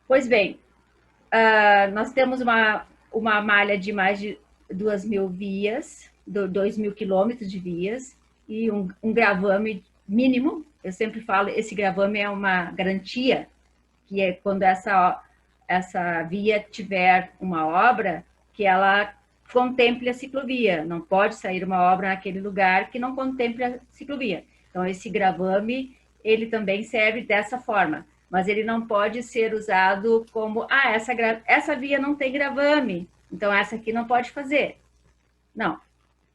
Pois bem, nós temos uma malha de mais de 2.000 vias, 2.000 quilômetros de vias, e um gravame mínimo. Eu sempre falo, esse gravame é uma garantia, que é quando essa via tiver uma obra, que ela contemple a ciclovia. Não pode sair uma obra naquele lugar que não contemple a ciclovia. Então, esse gravame, ele também serve dessa forma, mas ele não pode ser usado como, essa via não tem gravame, então essa aqui não pode fazer. Não.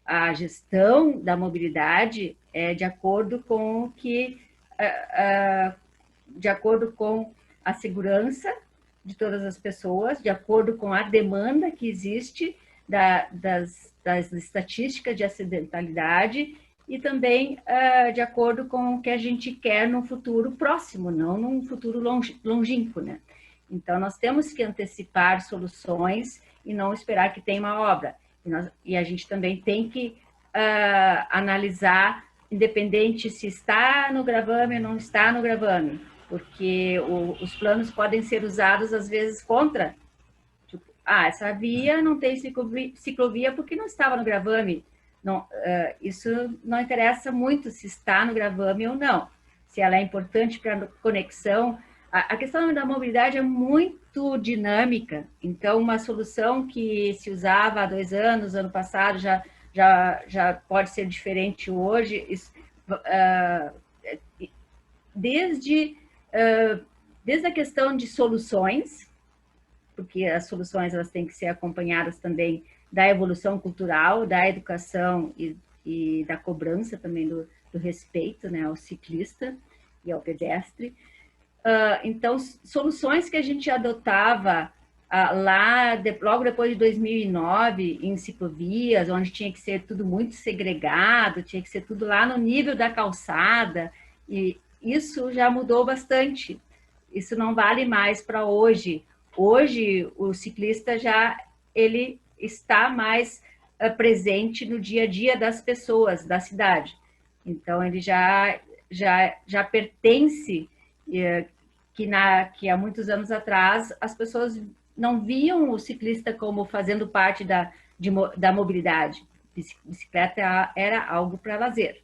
A gestão da mobilidade é de acordo com a segurança de todas as pessoas, de acordo com a demanda que existe das estatísticas de acidentalidade e também de acordo com o que a gente quer no futuro próximo, não num futuro longínquo, né? Então, nós temos que antecipar soluções e não esperar que tenha uma obra. E a gente também tem que analisar, independente se está no gravame ou não está no gravame, porque os planos podem ser usados, às vezes, contra. Tipo, essa via não tem ciclovia porque não estava no gravame. Não, isso não interessa muito se está no gravame ou não, se ela é importante para a conexão. A questão da mobilidade é muito dinâmica, então uma solução que se usava há 2 anos, ano passado, já pode ser diferente hoje, desde a questão de soluções, porque as soluções elas têm que ser acompanhadas também da evolução cultural, da educação e da cobrança também do respeito, né, ao ciclista e ao pedestre. Então, soluções que a gente adotava logo depois de 2009, em ciclovias, onde tinha que ser tudo muito segregado, tinha que ser tudo lá no nível da calçada, e isso já mudou bastante. Isso não vale mais para hoje. Hoje, o ciclista ele está mais presente no dia a dia das pessoas da cidade. Então, ele já pertence, que há muitos anos atrás as pessoas não viam o ciclista como fazendo parte da mobilidade. Bicicleta era algo para lazer.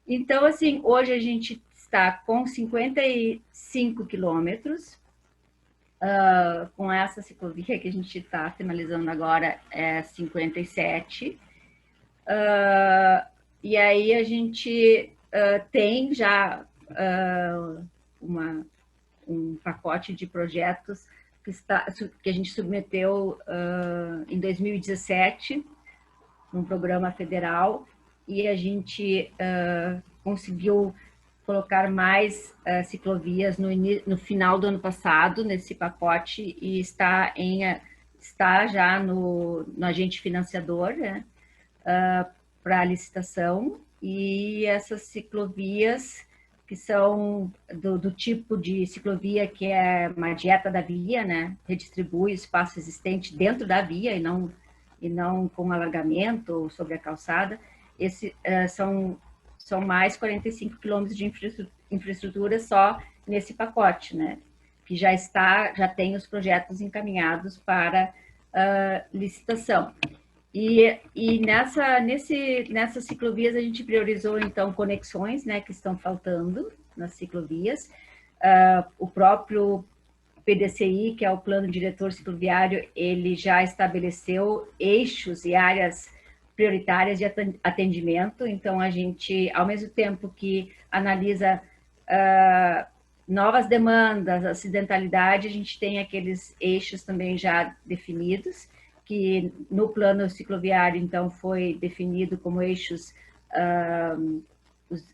Então, assim, hoje a gente está com 55 quilômetros. Com essa ciclovia que a gente está finalizando agora, é 57. E aí a gente tem já um pacote de projetos que a gente submeteu em 2017, num programa federal, e a gente conseguiu colocar mais ciclovias no final do ano passado, nesse pacote, e está já no agente financiador, né, para licitação, e essas ciclovias que são do tipo de ciclovia que é uma dieta da via, né, redistribui o espaço existente dentro da via e não com alargamento ou sobre a calçada. São mais 45 quilômetros de infraestrutura só nesse pacote, né, que já tem os projetos encaminhados para licitação. E nessas ciclovias a gente priorizou, então, conexões, né, que estão faltando nas ciclovias. O próprio PDCI, que é o Plano Diretor Cicloviário, ele já estabeleceu eixos e áreas prioritárias de atendimento. Então, a gente, ao mesmo tempo que analisa novas demandas, acidentalidade, a gente tem aqueles eixos também já definidos, que no plano cicloviário, então, foi definido como eixos,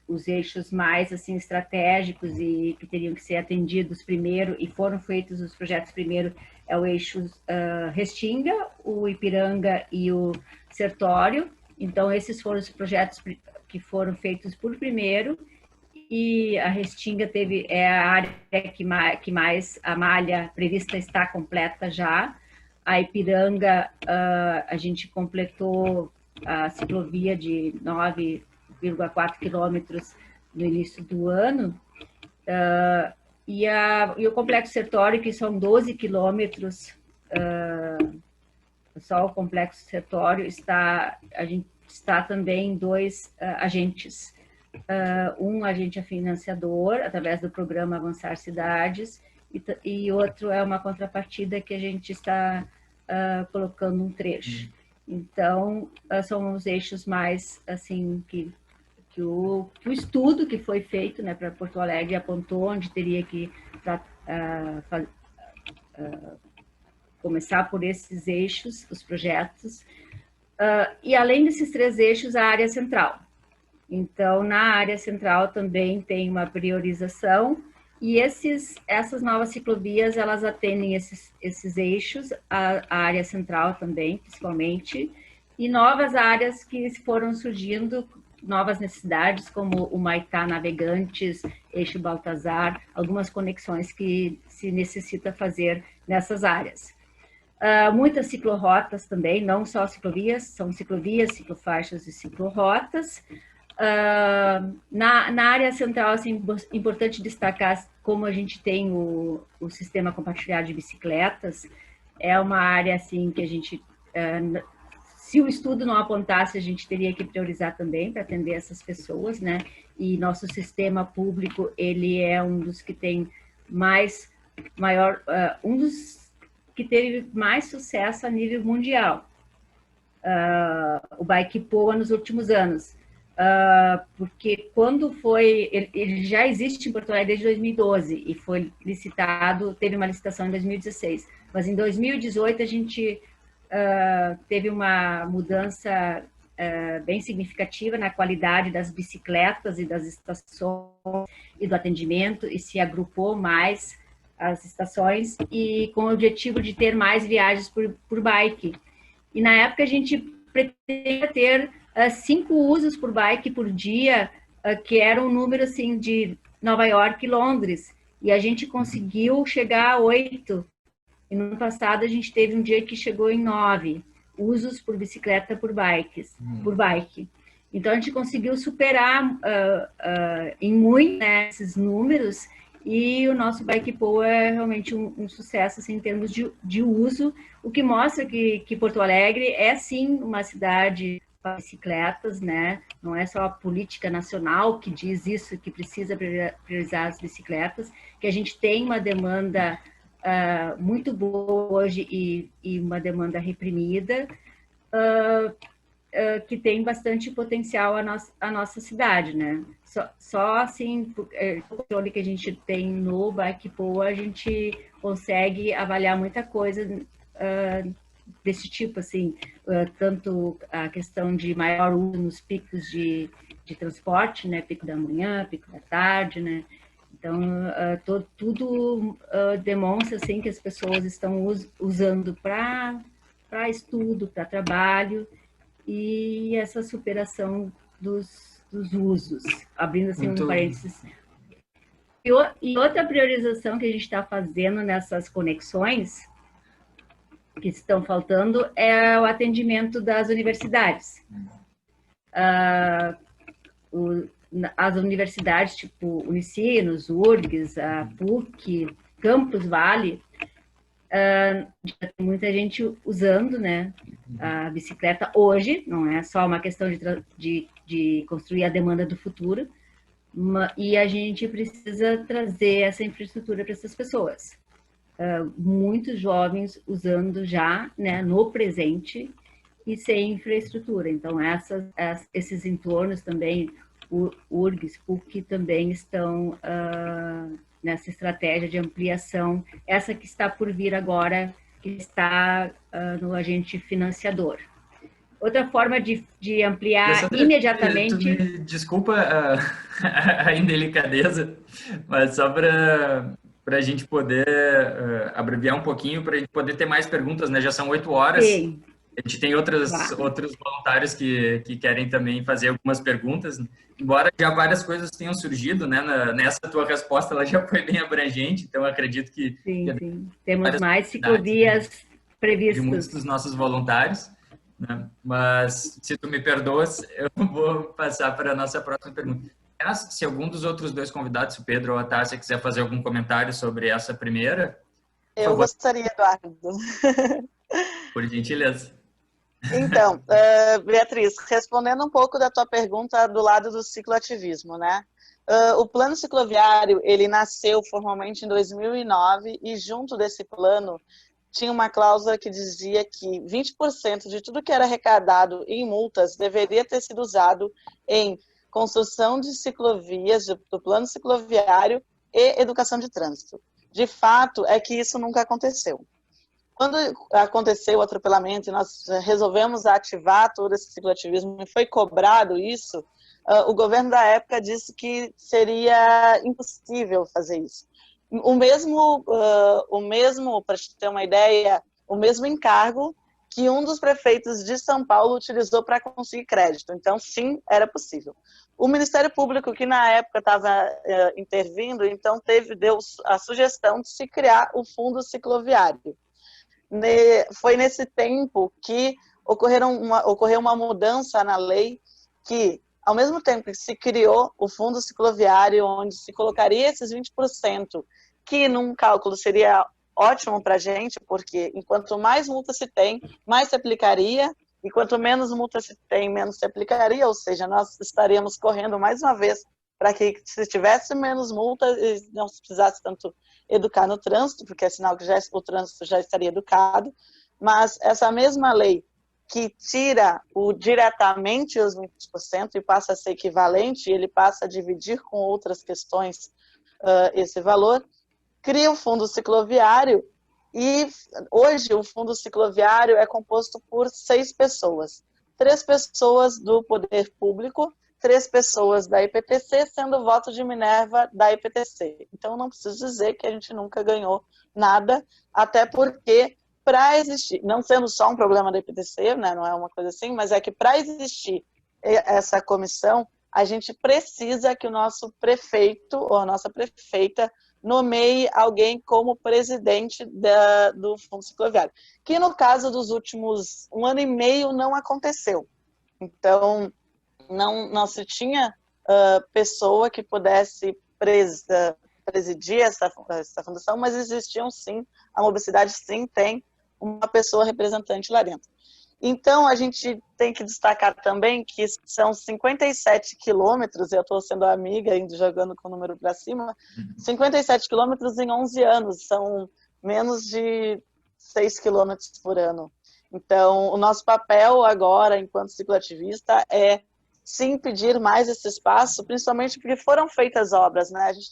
os eixos mais, assim, estratégicos e que teriam que ser atendidos primeiro, e foram feitos os projetos primeiro, é o eixo Restinga, o Ipiranga e o Sertório. Então, esses foram os projetos que foram feitos por primeiro, e a Restinga é a área que mais a malha prevista está completa já. A Ipiranga, a gente completou a ciclovia de 9,4 quilômetros no início do ano, e o Complexo Sertório, que são 12 quilômetros, só o Complexo Sertório, a gente está também em 2 agentes. Um agente financiador, através do programa Avançar Cidades, e outro é uma contrapartida que a gente está colocando um trecho. Então, são os eixos mais, assim, que o estudo que foi feito, né, para Porto Alegre apontou onde teria que começar por esses eixos, os projetos. E além desses 3 eixos, a área central. Então, na área central também tem uma priorização, e essas novas ciclovias, elas atendem esses eixos, a área central também, principalmente, e novas áreas que foram surgindo, novas necessidades, como o Maitá Navegantes, Eixo Baltazar, algumas conexões que se necessita fazer nessas áreas. Muitas ciclorotas também, não só ciclovias, são ciclovias, ciclofaixas e ciclorotas. Na área central, assim, importante destacar como a gente tem o sistema compartilhado de bicicletas. É uma área, assim, que a gente, se o estudo não apontasse, a gente teria que priorizar também para atender essas pessoas, né? E nosso sistema público, ele é um dos que tem um dos que teve mais sucesso a nível mundial. O Bike Poa nos últimos anos. Porque quando ele já existe em Porto Alegre desde 2012 e foi licitado, teve uma licitação em 2016, mas em 2018 a gente teve uma mudança bem significativa na qualidade das bicicletas e das estações e do atendimento, e se agrupou mais as estações, e com o objetivo de ter mais viagens por bike. E na época a gente pretendia ter 5 usos por bike por dia, que era um número, assim, de Nova York e Londres, e a gente conseguiu chegar a 8, e no ano passado a gente teve um dia que chegou em 9 usos por bicicleta por bike. Então a gente conseguiu superar em muito, né, esses números, e o nosso Bike Poa é realmente um sucesso, assim, em termos de uso, o que mostra que Porto Alegre é, sim, uma cidade para bicicletas, né? não é só a política nacional que diz isso, que precisa priorizar as bicicletas, que a gente tem uma demanda muito boa hoje e uma demanda reprimida, que tem bastante potencial a nossa cidade, né? Só assim, o controle que a gente tem no Bike Poa, a gente consegue avaliar muita coisa desse tipo, assim, tanto a questão de maior uso nos picos de transporte, né? Pico da manhã, pico da tarde, né? Então, tudo demonstra, assim, que as pessoas estão usando para estudo, para trabalho, e essa superação dos usos, abrindo assim um parênteses. E outra priorização que a gente está fazendo nessas conexões, que estão faltando, é o atendimento das universidades. As universidades, tipo Unicinos, URGS, a PUC, Campus Vale, já tem muita gente usando, né, a bicicleta hoje, não é só uma questão de construir a demanda do futuro, e a gente precisa trazer essa infraestrutura para essas pessoas. Muitos jovens usando já, né, no presente e sem infraestrutura. Então, esses entornos também, o URGS, PUC, também estão nessa estratégia de ampliação, essa que está por vir agora, que está no agente financiador. Outra forma de ampliar imediatamente... Tu me desculpa a indelicadeza, mas só para a gente poder abreviar um pouquinho, para a gente poder ter mais perguntas, né? Já são 8 horas. Sim. A gente tem outros voluntários que querem também fazer algumas perguntas, embora já várias coisas tenham surgido, né? Nessa tua resposta, ela já foi bem abrangente, então acredito que... Sim. Temos mais ciclovias previstas. De muitos dos nossos voluntários, né? Mas, se tu me perdoas, eu vou passar para a nossa próxima pergunta. Se algum dos outros 2 convidados, o Pedro ou a Tássia, quiser fazer algum comentário sobre essa primeira... Eu gostaria, Eduardo. Por gentileza. Então, Beatriz, respondendo um pouco da tua pergunta do lado do cicloativismo, né? O plano cicloviário, ele nasceu formalmente em 2009 e junto desse plano tinha uma cláusula que dizia que 20% de tudo que era arrecadado em multas deveria ter sido usado em construção de ciclovias, do plano cicloviário e educação de trânsito. De fato, é que isso nunca aconteceu. Quando aconteceu o atropelamento e nós resolvemos ativar todo esse cicloativismo e foi cobrado isso, o governo da época disse que seria impossível fazer isso. O mesmo, para te ter uma ideia, o mesmo encargo que um dos prefeitos de São Paulo utilizou para conseguir crédito. Então, sim, era possível. O Ministério Público, que na época estava intervindo, então deu a sugestão de se criar o Fundo Cicloviário. Foi nesse tempo que ocorreu uma mudança na lei que, ao mesmo tempo que se criou o Fundo Cicloviário, onde se colocaria esses 20%, que num cálculo seria ótimo para a gente, porque enquanto mais multa se tem, mais se aplicaria, e quanto menos multa se tem, menos se aplicaria, ou seja, nós estaríamos correndo mais uma vez para que se tivesse menos multa e não se precisasse tanto educar no trânsito, porque é sinal que o trânsito já estaria educado, mas essa mesma lei que tira diretamente os 20% e passa a ser equivalente, ele passa a dividir com outras questões esse valor, cria o Fundo Cicloviário e hoje o Fundo Cicloviário é composto por 6 pessoas. 3 pessoas do poder público, 3 pessoas da IPTC, sendo voto de Minerva da IPTC. Então, não preciso dizer que a gente nunca ganhou nada, até porque, para existir, não sendo só um problema da IPTC, né, não é uma coisa assim, mas é que para existir essa comissão, a gente precisa que o nosso prefeito ou a nossa prefeita nomeie alguém como presidente do Fundo Cicloviário, que no caso dos últimos 1 ano e meio não aconteceu. Então, não se tinha pessoa que pudesse presidir essa fundação, mas existiam sim, a Mobicidade sim tem uma pessoa representante lá dentro. Então, a gente tem que destacar também que são 57 quilômetros, eu estou sendo amiga, indo jogando com o número para cima, 57 quilômetros em 11 anos, são menos de 6 quilômetros por ano. Então, o nosso papel agora, enquanto cicloativista, é sim pedir mais esse espaço, principalmente porque foram feitas obras, né? A gente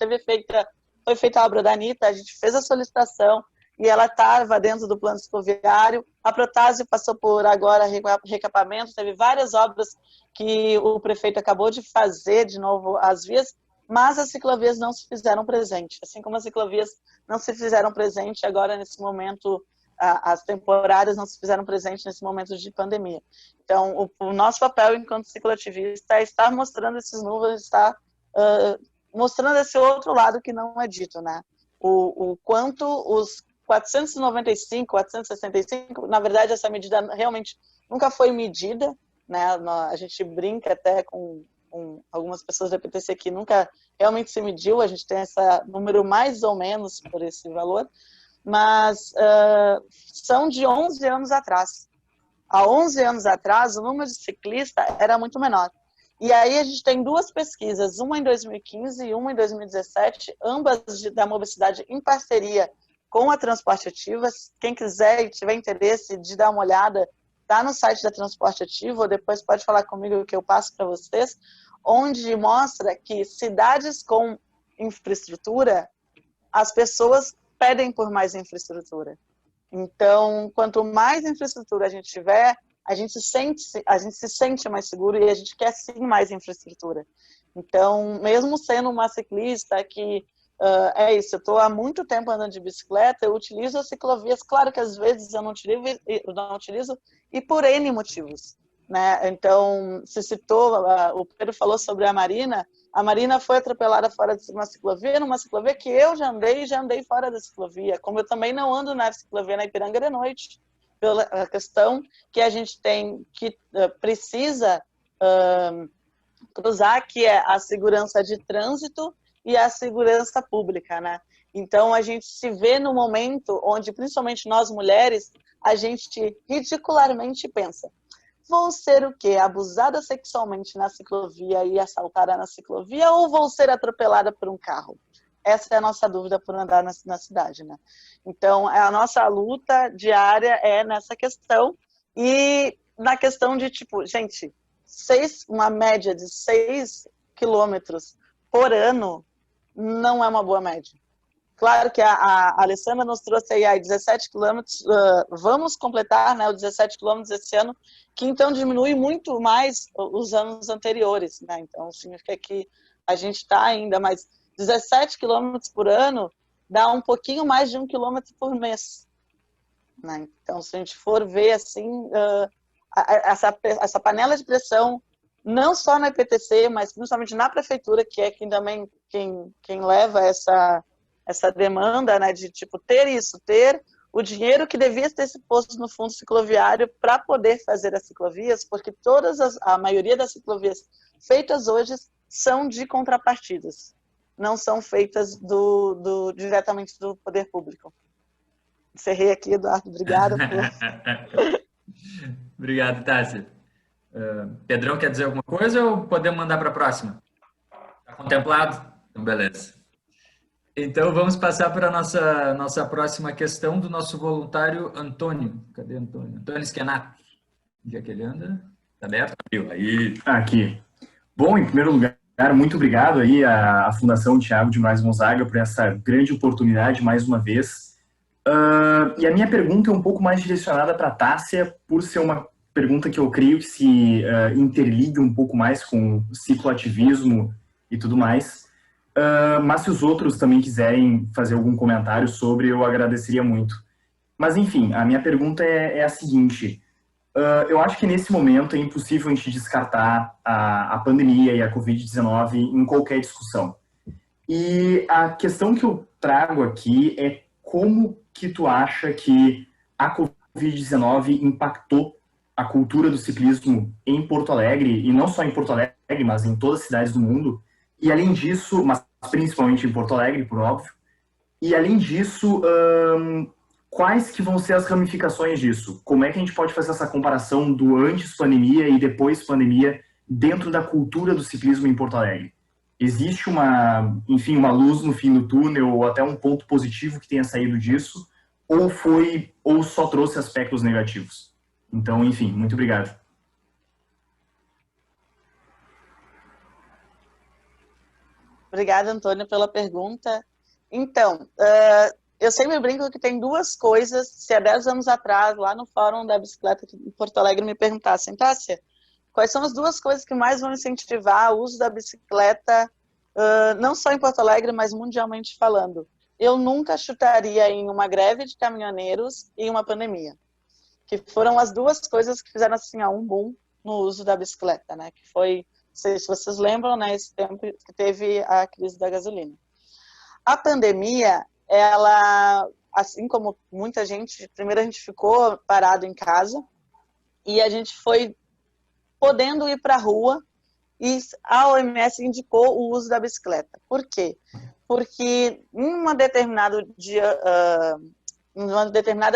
foi feita a obra da Anitta, a gente fez a solicitação, e ela estava dentro do plano cicloviário. A Protásio passou por agora recapamento, teve várias obras que o prefeito acabou de fazer de novo as vias, mas as ciclovias não se fizeram presente, assim como as ciclovias não se fizeram presente agora nesse momento, as temporárias não se fizeram presente nesse momento de pandemia. Então, o nosso papel enquanto cicloativista é estar mostrando esses números, estar mostrando esse outro lado que não é dito, né? O quanto os 495, 465, na verdade essa medida realmente nunca foi medida, né? A gente brinca até com algumas pessoas da PTC que nunca realmente se mediu, a gente tem esse número mais ou menos por esse valor, mas são de 11 anos atrás. Há 11 anos atrás, o número de ciclistas era muito menor. E aí a gente tem duas pesquisas, uma em 2015 e uma em 2017, ambas da Mobicidade em parceria com a Transporte Ativa. Quem quiser e tiver interesse de dar uma olhada, está no site da Transporte Ativa, ou depois pode falar comigo que eu passo para vocês, onde mostra que cidades com infraestrutura, as pessoas pedem por mais infraestrutura. Então, quanto mais infraestrutura a gente tiver, a gente se sente mais seguro e a gente quer sim mais infraestrutura. Então, mesmo sendo uma ciclista que é isso, eu estou há muito tempo andando de bicicleta, eu utilizo as ciclovias, claro que às vezes eu não utilizo e por N motivos, né? Então, se citou, o Pedro falou sobre a Marina foi atropelada fora de uma ciclovia, numa ciclovia que eu já andei fora da ciclovia, como eu também não ando na ciclovia na Ipiranga de noite, pela questão que a gente tem, que precisa cruzar, que é a segurança de trânsito e a segurança pública, né? Então, a gente se vê no momento onde, principalmente nós mulheres, a gente ridicularmente pensa: vou ser o quê? Abusada sexualmente na ciclovia e assaltada na ciclovia, ou vou ser atropelada por um carro? Essa é a nossa dúvida por andar na cidade, né? Então, a nossa luta diária é nessa questão, e na questão de, tipo, gente, uma média de 6 quilômetros por ano não é uma boa média. Claro que a Alessandra nos trouxe aí 17 quilômetros, vamos completar, né, os 17 quilômetros esse ano, que então diminui muito mais os anos anteriores, né? Então significa que a gente está ainda, mas 17 quilômetros por ano dá um pouquinho mais de 1 quilômetro por mês, né? Então, se a gente for ver assim, essa panela de pressão, não só na IPTC, mas principalmente na prefeitura, que é quem leva essa demanda, né, de tipo, ter o dinheiro que devia ter se posto no fundo cicloviário para poder fazer as ciclovias, porque a maioria das ciclovias feitas hoje são de contrapartidas, não são feitas diretamente do poder público. Encerrei aqui, Eduardo, obrigada. Obrigado, Tássia. Pedrão, quer dizer alguma coisa ou podemos mandar para a próxima? Está contemplado? Então, beleza. Então, vamos passar para a nossa próxima questão do nosso voluntário Antônio. Cadê Antônio? Antônio Schenato. Onde é que ele anda? Está aberto? Abriu. Aí. Aqui. Bom, em primeiro lugar, muito obrigado aí à Fundação Thiago de Moraes Gonzaga por essa grande oportunidade, mais uma vez. E a minha pergunta é um pouco mais direcionada para a Tássia, por ser uma pergunta que eu creio que se interliga um pouco mais com o cicloativismo e tudo mais. Mas se os outros também quiserem fazer algum comentário sobre, eu agradeceria muito. Mas, enfim, a minha pergunta é a seguinte. Eu acho que nesse momento é impossível a gente descartar a pandemia e a Covid-19 em qualquer discussão. E a questão que eu trago aqui é como que tu acha que a Covid-19 impactou a cultura do ciclismo em Porto Alegre, e não só em Porto Alegre, mas em todas as cidades do mundo, e além disso, mas principalmente em Porto Alegre, por óbvio, e além disso, quais que vão ser as ramificações disso? Como é que a gente pode fazer essa comparação do antes pandemia e depois pandemia dentro da cultura do ciclismo em Porto Alegre? Existe uma luz no fim do túnel ou até um ponto positivo que tenha saído disso? Ou só trouxe aspectos negativos? Então, enfim, muito obrigado. Obrigada, Antônio, pela pergunta. Então, eu sempre brinco que tem duas coisas. Se há 10 anos atrás, lá no Fórum da Bicicleta em Porto Alegre, me perguntassem, Tássia, quais são as duas coisas que mais vão incentivar o uso da bicicleta, não só em Porto Alegre, mas mundialmente falando? Eu nunca chutaria em uma greve de caminhoneiros e uma pandemia, que foram as duas coisas que fizeram assim, um boom no uso da bicicleta, né? Que foi, não sei se vocês lembram, né, esse tempo que teve a crise da gasolina. A pandemia, ela, assim como muita gente, primeiro a gente ficou parado em casa e a gente foi podendo ir para a rua e a OMS indicou o uso da bicicleta. Por quê? Porque em uma determinada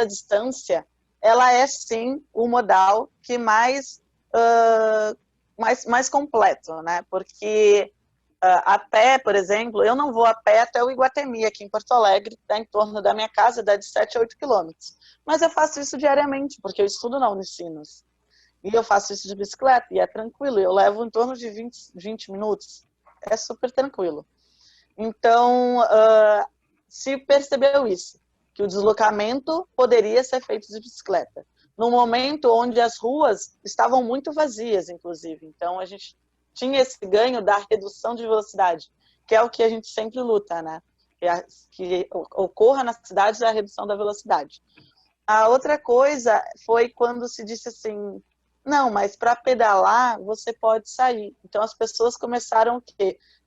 distância, ela é sim o modal que mais completo, né? Porque a pé, por exemplo, eu não vou a pé até o Iguatemi, aqui em Porto Alegre, está em torno da minha casa, dá de 7 a 8 quilômetros. Mas eu faço isso diariamente, porque eu estudo na Unicinos. E eu faço isso de bicicleta, e é tranquilo, eu levo em torno de 20 minutos. É super tranquilo. Então, se percebeu isso, que o deslocamento poderia ser feito de bicicleta. No momento onde as ruas estavam muito vazias, inclusive. Então, a gente tinha esse ganho da redução de velocidade, que é o que a gente sempre luta, né? Que ocorra nas cidades a redução da velocidade. A outra coisa foi quando se disse assim, não, mas para pedalar você pode sair. Então as pessoas começaram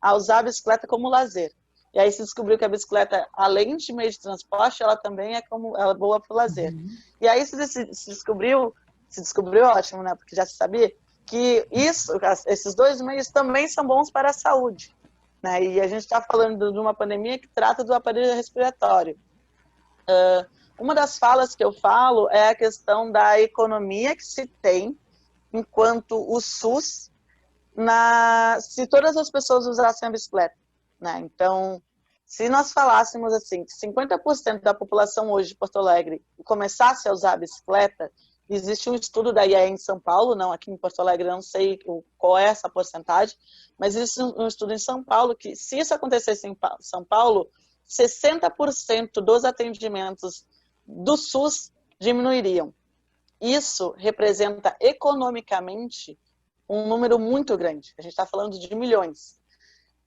a usar a bicicleta como lazer. E aí se descobriu que a bicicleta, além de meio de transporte, ela também ela é boa para o lazer. E aí se descobriu ótimo, né? Porque já se sabia que esses dois meios também são bons para a saúde, né? E a gente está falando de uma pandemia que trata do aparelho respiratório. Uma das falas que eu falo é a questão da economia que se tem enquanto o SUS, se todas as pessoas usassem a bicicleta, né? Então, se nós falássemos assim, que 50% da população hoje de Porto Alegre começasse a usar a bicicleta, existe um estudo da IAE em São Paulo, não aqui em Porto Alegre, não sei qual é essa porcentagem, mas existe um estudo em São Paulo que, se isso acontecesse em São Paulo, 60% dos atendimentos do SUS diminuiriam. Isso representa economicamente um número muito grande. A gente está falando de milhões.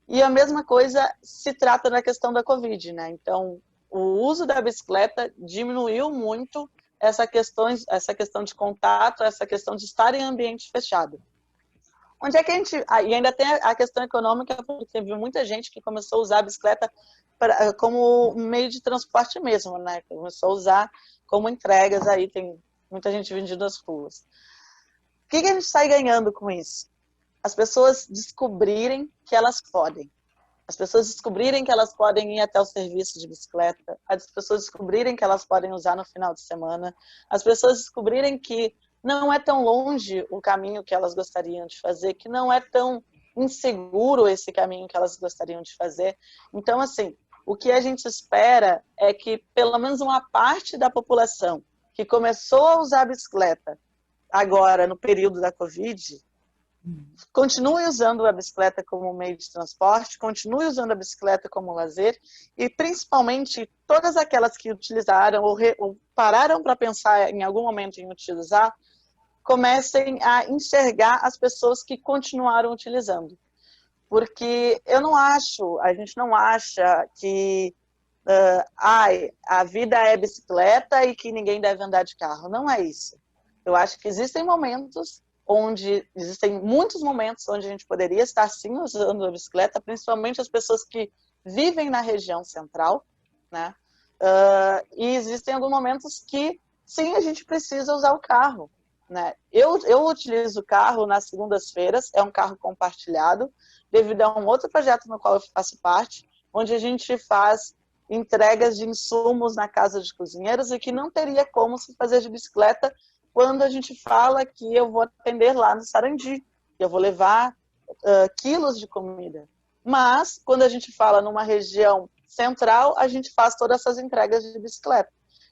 E a mesma coisa se trata da questão da Covid, né? Então, o uso da bicicleta diminuiu muito essa questão de contato, essa questão de estar em ambiente fechado. Onde é que a gente... E ainda tem a questão econômica, porque teve muita gente que começou a usar a bicicleta como meio de transporte mesmo, né? Começou a usar como entregas, aí tem muita gente vendendo nas ruas. O que a gente sai ganhando com isso? As pessoas descobrirem que elas podem. As pessoas descobrirem que elas podem ir até o serviço de bicicleta. As pessoas descobrirem que elas podem usar no final de semana. As pessoas descobrirem que não é tão longe o caminho que elas gostariam de fazer, que não é tão inseguro esse caminho que elas gostariam de fazer. Então, assim, o que a gente espera é que pelo menos uma parte da população que começou a usar a bicicleta agora no período da Covid, continue usando a bicicleta como meio de transporte, continue usando a bicicleta como lazer e principalmente todas aquelas que utilizaram ou pararam para pensar em algum momento em utilizar, comecem a enxergar as pessoas que continuaram utilizando. Porque a gente não acha que a vida é bicicleta e que ninguém deve andar de carro. Não é isso. Eu acho que existem muitos momentos onde a gente poderia estar sim usando a bicicleta, principalmente as pessoas que vivem na região central, né? E existem alguns momentos que sim, a gente precisa usar o carro, né? Eu utilizo o carro nas segundas-feiras, é um carro compartilhado, devido a um outro projeto no qual eu faço parte, onde a gente faz entregas de insumos na casa de cozinheiros e que não teria como se fazer de bicicleta quando a gente fala que eu vou atender lá no Sarandi, eu vou levar quilos de comida. Mas, quando a gente fala numa região central, a gente faz todas essas entregas de bicicleta.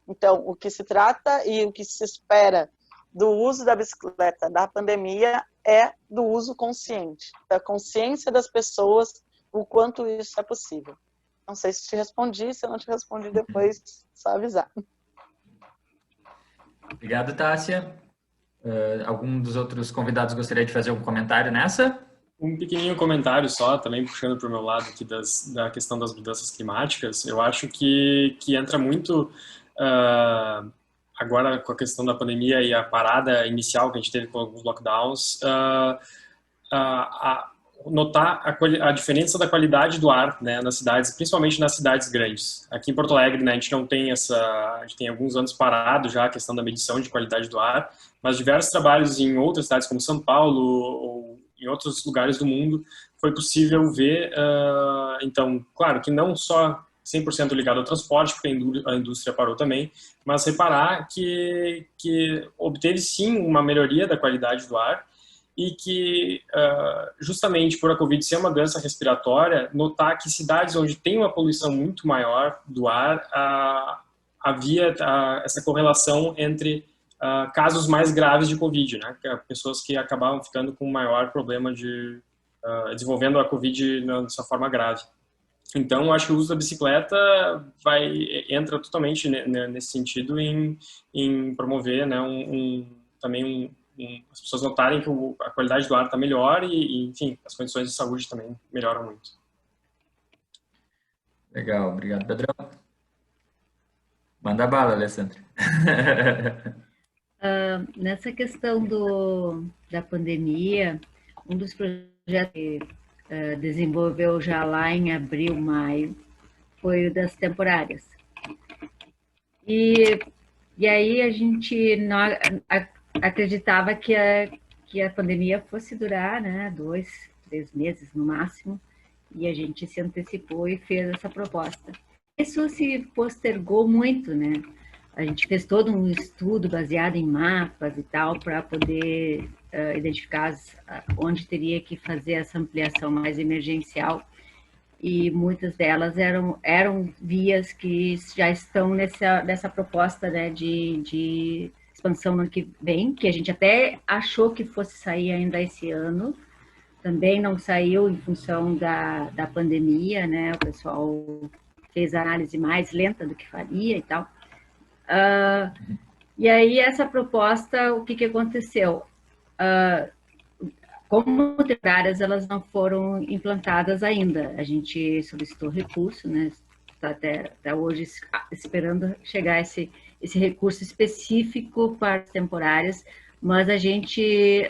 Então, o que se trata e o que se espera do uso da bicicleta da pandemia é do uso consciente, da consciência das pessoas, o quanto isso é possível. Não sei se te respondi, se eu não te respondi depois, só avisar. Obrigado, Tássia. Algum dos outros convidados gostaria de fazer algum comentário nessa? Um pequenininho comentário só, também puxando para o meu lado aqui da questão das mudanças climáticas. Eu acho que entra muito agora com a questão da pandemia e a parada inicial que a gente teve com alguns lockdowns, notar a diferença da qualidade do ar, né, nas cidades, principalmente nas cidades grandes. Aqui em Porto Alegre, né, a gente não tem a gente tem alguns anos parado já a questão da medição de qualidade do ar, mas diversos trabalhos em outras cidades como São Paulo ou em outros lugares do mundo foi possível ver, então, claro que não só 100% ligado ao transporte, porque a indústria parou também, mas reparar que obteve sim uma melhoria da qualidade do ar e que, justamente por a Covid ser uma doença respiratória, notar que cidades onde tem uma poluição muito maior do ar, havia essa correlação entre casos mais graves de Covid, né? Pessoas que acabavam ficando com um maior problema de desenvolvendo a Covid na sua forma grave. Então, acho que o uso da bicicleta entra totalmente nesse sentido em promover, né, também as pessoas notarem que a qualidade do ar está melhor e, enfim, as condições de saúde também melhoram muito. Legal, obrigado, Pedrão. Manda bala, Alessandra. Nessa questão da pandemia, um dos projetos que desenvolveu já lá em abril, maio, foi o das temporárias. E aí a gente acreditava que a pandemia fosse durar, né, 2, 3 meses no máximo, e a gente se antecipou e fez essa proposta. Isso se postergou muito, né? A gente fez todo um estudo baseado em mapas e tal para poder identificar onde teria que fazer essa ampliação mais emergencial, e muitas delas eram vias que já estão nessa proposta, né, de expansão no ano que vem, que a gente até achou que fosse sair ainda esse ano, também não saiu em função da pandemia, né? O pessoal fez a análise mais lenta do que faria e tal. E aí essa proposta, o que aconteceu? Como temporárias, elas não foram implantadas ainda. A gente solicitou recurso, né? Está até hoje esperando chegar esse recurso específico para as temporárias, mas a gente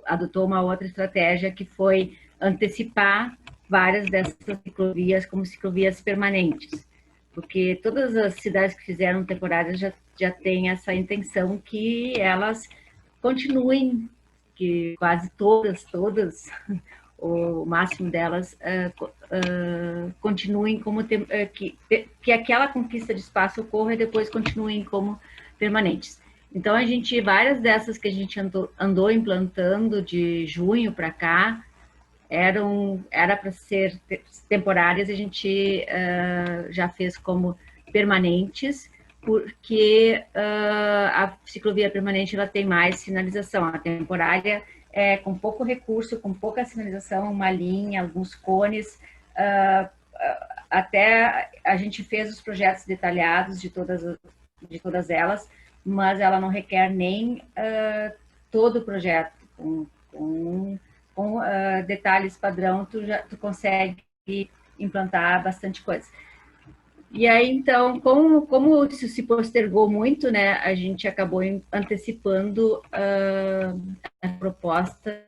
adotou uma outra estratégia, que foi antecipar várias dessas ciclovias como ciclovias permanentes, porque todas as cidades que fizeram temporárias já têm essa intenção que elas continuem, que quase todas, o máximo delas, continuem como que aquela conquista de espaço ocorra e depois continuem como permanentes. Então, várias dessas que a gente andou implantando de junho para cá, era para ser temporárias, a gente já fez como permanentes, porque a ciclovia permanente ela tem mais sinalização. A temporária é com pouco recurso, com pouca sinalização, uma linha, alguns cones. Até a gente fez os projetos detalhados de todas elas, mas ela não requer nem todo o projeto. Com detalhes padrão, tu consegue implantar bastante coisa. E aí, então, como isso se postergou muito, né, a gente acabou antecipando a proposta,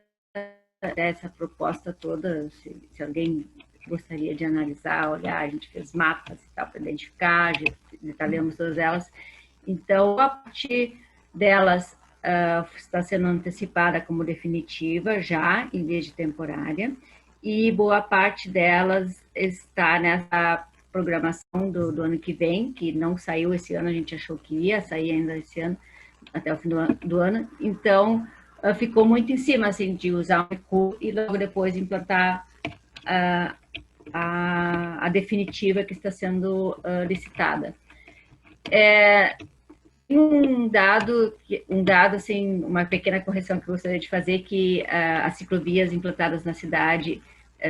essa proposta toda. Se alguém gostaria de analisar, olhar, a gente fez mapas e tal para identificar, detalhamos todas elas. Então, a parte delas está sendo antecipada como definitiva já, em vez de temporária, e boa parte delas está nessa programação do ano que vem, que não saiu esse ano, a gente achou que ia sair ainda esse ano, até o fim do ano. Então, ficou muito em cima, assim, de usar um recurso e logo depois implantar a definitiva que está sendo licitada. Um dado, assim, uma pequena correção que eu gostaria de fazer, que as ciclovias implantadas na cidade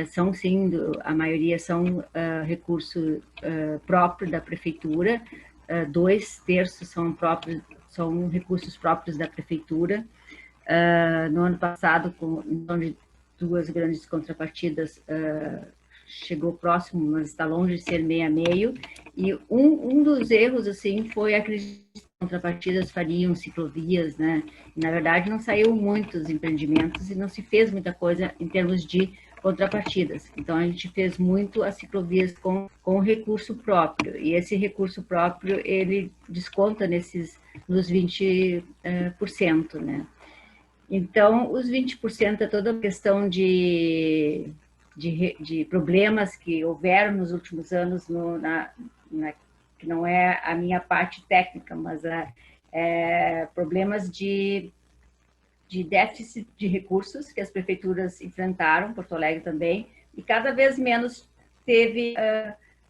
são, sim, a maioria são recurso próprio da prefeitura, 2/3 são recursos próprios da prefeitura. No ano passado, com em torno de 2 grandes contrapartidas, chegou próximo, mas está longe de ser meio a meio. E um dos erros, assim, foi acreditar que as contrapartidas fariam ciclovias, né? E, na verdade, não saiu muitos empreendimentos e não se fez muita coisa em termos de contrapartidas. Então, a gente fez muito as ciclovias com recurso próprio. E esse recurso próprio, ele desconta nos 20%, né? Então, os 20% é toda a questão de problemas que houveram nos últimos anos, que não é a minha parte técnica, mas problemas de déficit de recursos que as prefeituras enfrentaram, Porto Alegre também, e cada vez menos teve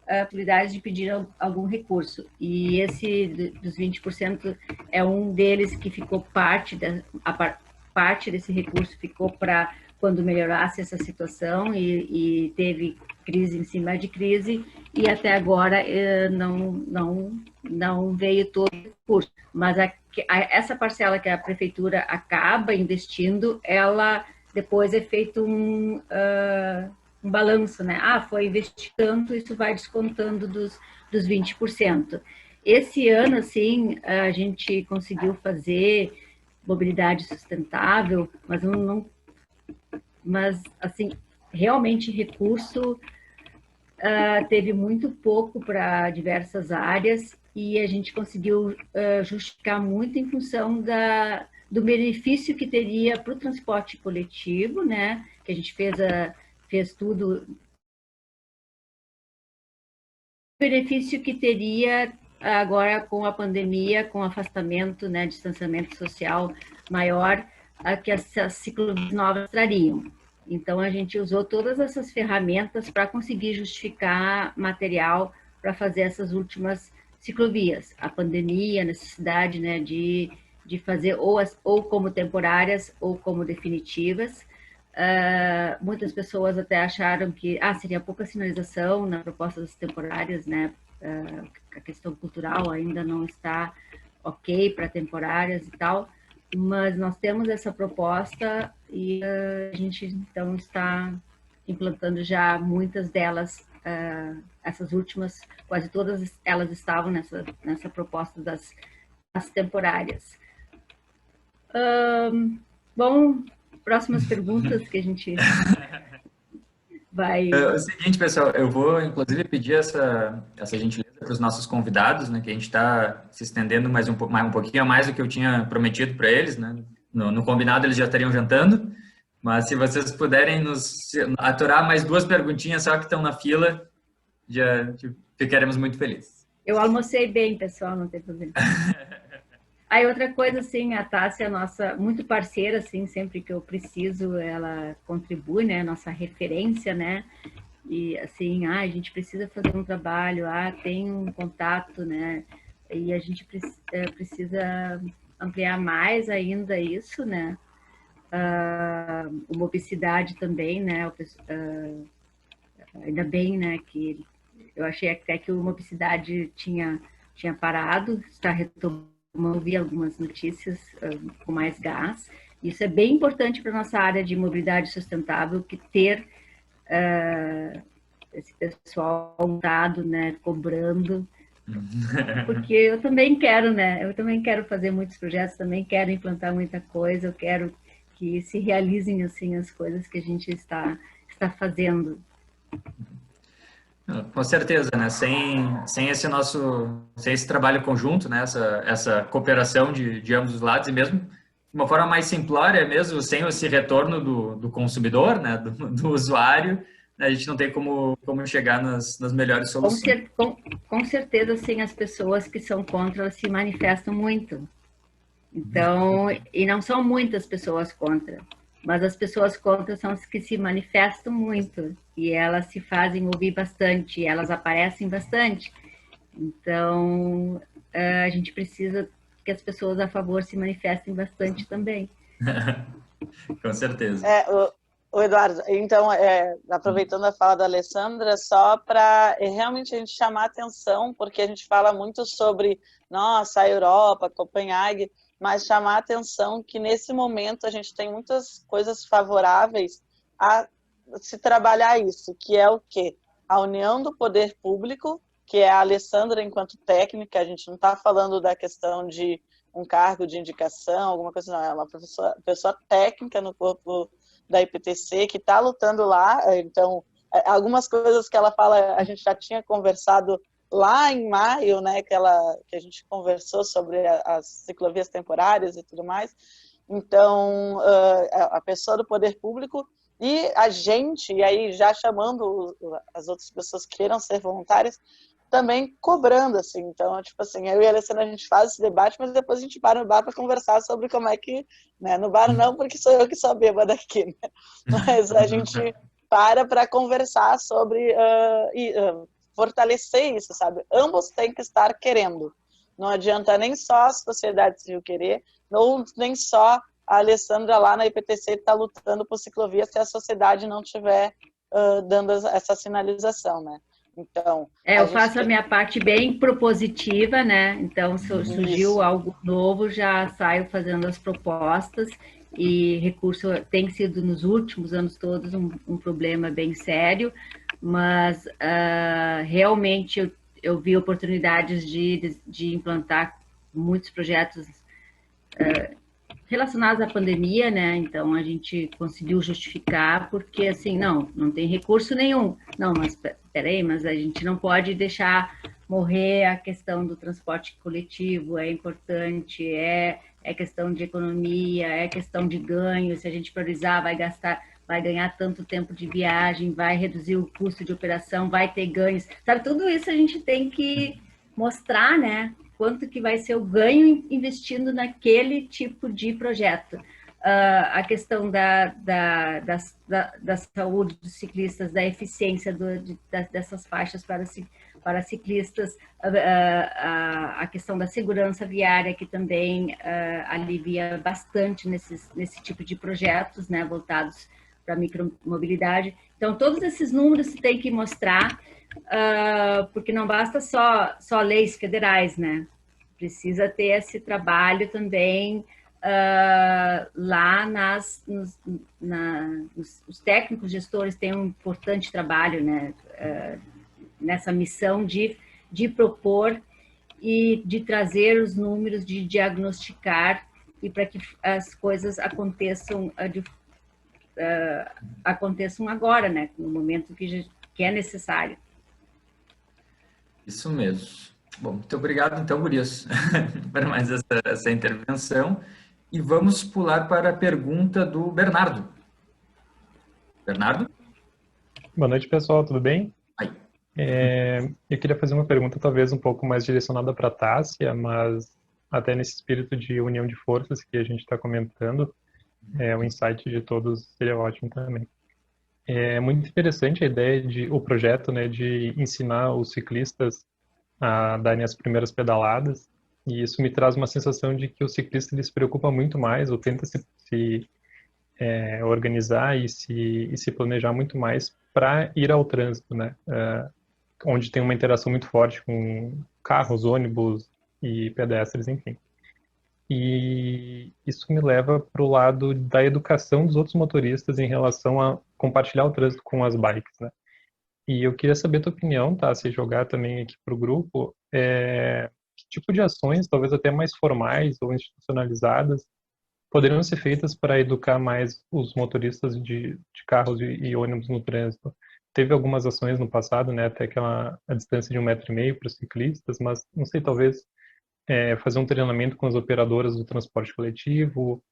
a possibilidade de pedir algum recurso. E esse dos 20% é um deles que ficou parte desse recurso ficou para quando melhorasse essa situação, e teve crise em cima de crise, e até agora não veio todo o recurso. Mas essa parcela que a prefeitura acaba investindo, ela depois é feito um balanço, né? Foi investido tanto, isso vai descontando dos 20%. Esse ano, assim, a gente conseguiu fazer mobilidade sustentável, mas assim, realmente recurso teve muito pouco para diversas áreas, e a gente conseguiu justificar muito em função do benefício que teria para o transporte coletivo, né? Que a gente fez tudo. O benefício que teria agora com a pandemia, com o afastamento, né, distanciamento social maior, que essas ciclovias novas trariam. Então, a gente usou todas essas ferramentas para conseguir justificar material para fazer essas últimas ciclovias. A pandemia, a necessidade, né, de fazer ou como temporárias ou como definitivas. Muitas pessoas até acharam que seria pouca sinalização na proposta das temporárias, né? A questão cultural ainda não está ok para temporárias e tal, mas nós temos essa proposta e a gente então está implantando já muitas delas. Essas últimas, quase todas elas estavam nessa proposta das temporárias. Bom, próximas perguntas que a gente vai... É o seguinte, pessoal, eu vou, inclusive, pedir essa gentileza para os nossos convidados, né, que a gente está se estendendo mais um pouquinho a mais do que eu tinha prometido para eles, né? No combinado eles já estariam jantando, mas se vocês puderem nos aturar mais 2 perguntinhas só que estão na fila, já ficaremos muito felizes. Eu almocei bem, pessoal, não tem problema. Aí outra coisa, assim, a Tássia é nossa muito parceira, assim, sempre que eu preciso, ela contribui, né, nossa referência, né, e assim, a gente precisa fazer um trabalho, tem um contato, né, e a gente precisa ampliar mais ainda isso, né, mobilidade também, né, ainda bem, né, que eu achei até que o mobilidade tinha parado, está retomando. Vi algumas notícias com mais gás. Isso é bem importante para a nossa área de mobilidade sustentável, que ter esse pessoal montado, né, cobrando, porque eu também quero, né, fazer muitos projetos, também quero implantar muita coisa, eu quero que se realizem, assim, as coisas que a gente está fazendo. Com certeza, né? Sem esse trabalho conjunto, né? Essa cooperação de ambos os lados, e mesmo uma forma mais simplória mesmo, sem esse retorno do consumidor, né, do usuário, a gente não tem como chegar nas melhores soluções. Com certeza, sim, as pessoas que são contra elas se manifestam muito. Então, e não são muitas pessoas contra, mas as pessoas contra são as que se manifestam muito, e elas se fazem ouvir bastante, elas aparecem bastante. Então, a gente precisa que as pessoas a favor se manifestem bastante também. Com certeza. O Eduardo, então, aproveitando a fala da Alessandra, só para realmente a gente chamar a atenção, porque a gente fala muito sobre, nossa, a Europa, Copenhague, mas chamar a atenção que nesse momento a gente tem muitas coisas favoráveis a se trabalhar isso, que é o quê? A união do poder público, que é a Alessandra enquanto técnica, a gente não está falando da questão de um cargo de indicação, alguma coisa, não, é uma pessoa técnica no corpo da IPTC que está lutando lá, então algumas coisas que ela fala a gente já tinha conversado lá em maio, né, que a gente conversou sobre as ciclovias temporárias e tudo mais, então a pessoa do poder público e a gente, e aí já chamando as outras pessoas que queiram ser voluntárias, também cobrando, assim, então, tipo assim, eu e a Alessandra, a gente faz esse debate, mas depois a gente para no bar para conversar sobre como é que, né, no bar não, porque sou eu que sou bêbada aqui, né, mas a gente para conversar sobre fortalecer isso, sabe, ambos têm que estar querendo, não adianta nem só a sociedade civil querer, ou nem só a Alessandra lá na IPTC está lutando por ciclovia se a sociedade não estiver dando essa sinalização, né. Então, eu faço a minha parte bem propositiva, né? Então, se surgiu algo novo, já saio fazendo as propostas, e recurso tem sido nos últimos anos todos um problema bem sério, mas realmente eu vi oportunidades de implantar muitos projetos relacionados à pandemia, né? Então a gente conseguiu justificar, porque assim, não tem recurso nenhum. Não, mas peraí, mas a gente não pode deixar morrer a questão do transporte coletivo, é importante, é questão de economia, é questão de ganho, se a gente priorizar, vai ganhar tanto tempo de viagem, vai reduzir o custo de operação, vai ter ganhos, sabe? Tudo isso a gente tem que mostrar, né? Quanto que vai ser o ganho investindo naquele tipo de projeto. A questão da saúde dos ciclistas, da eficiência dessas faixas para ciclistas, a questão da segurança viária, que também alivia bastante nesse tipo de projetos, né, voltados para a micromobilidade. Então, todos esses números se tem que mostrar, porque não basta só leis federais, né? Precisa ter esse trabalho também lá os técnicos gestores têm um importante trabalho, né? Nessa missão de propor e de trazer os números, de diagnosticar, e para que as coisas aconteçam agora, né? No momento que é necessário. Isso mesmo. Bom, muito obrigado, então, Gurias, por mais essa intervenção. E vamos pular para a pergunta do Bernardo. Bernardo? Boa noite, pessoal, tudo bem? Aí. Eu queria fazer uma pergunta talvez um pouco mais direcionada para a Tássia, mas até nesse espírito de união de forças que a gente está comentando, o insight de todos seria ótimo também. É muito interessante a ideia o projeto, né, de ensinar os ciclistas a darem as primeiras pedaladas, e isso me traz uma sensação de que o ciclista ele se preocupa muito mais, ou tenta se organizar e se planejar muito mais para ir ao trânsito, né? Onde tem uma interação muito forte com carros, ônibus e pedestres, enfim. E isso me leva para o lado da educação dos outros motoristas em relação a compartilhar o trânsito com as bikes, né? E eu queria saber a tua opinião, tá? Se jogar também aqui para o grupo, que tipo de ações, talvez até mais formais ou institucionalizadas, poderiam ser feitas para educar mais os motoristas de carros e ônibus no trânsito? Teve algumas ações no passado, né? Até a distância de 1,5 metro para os ciclistas, mas não sei, talvez fazer um treinamento com as operadoras do transporte coletivo,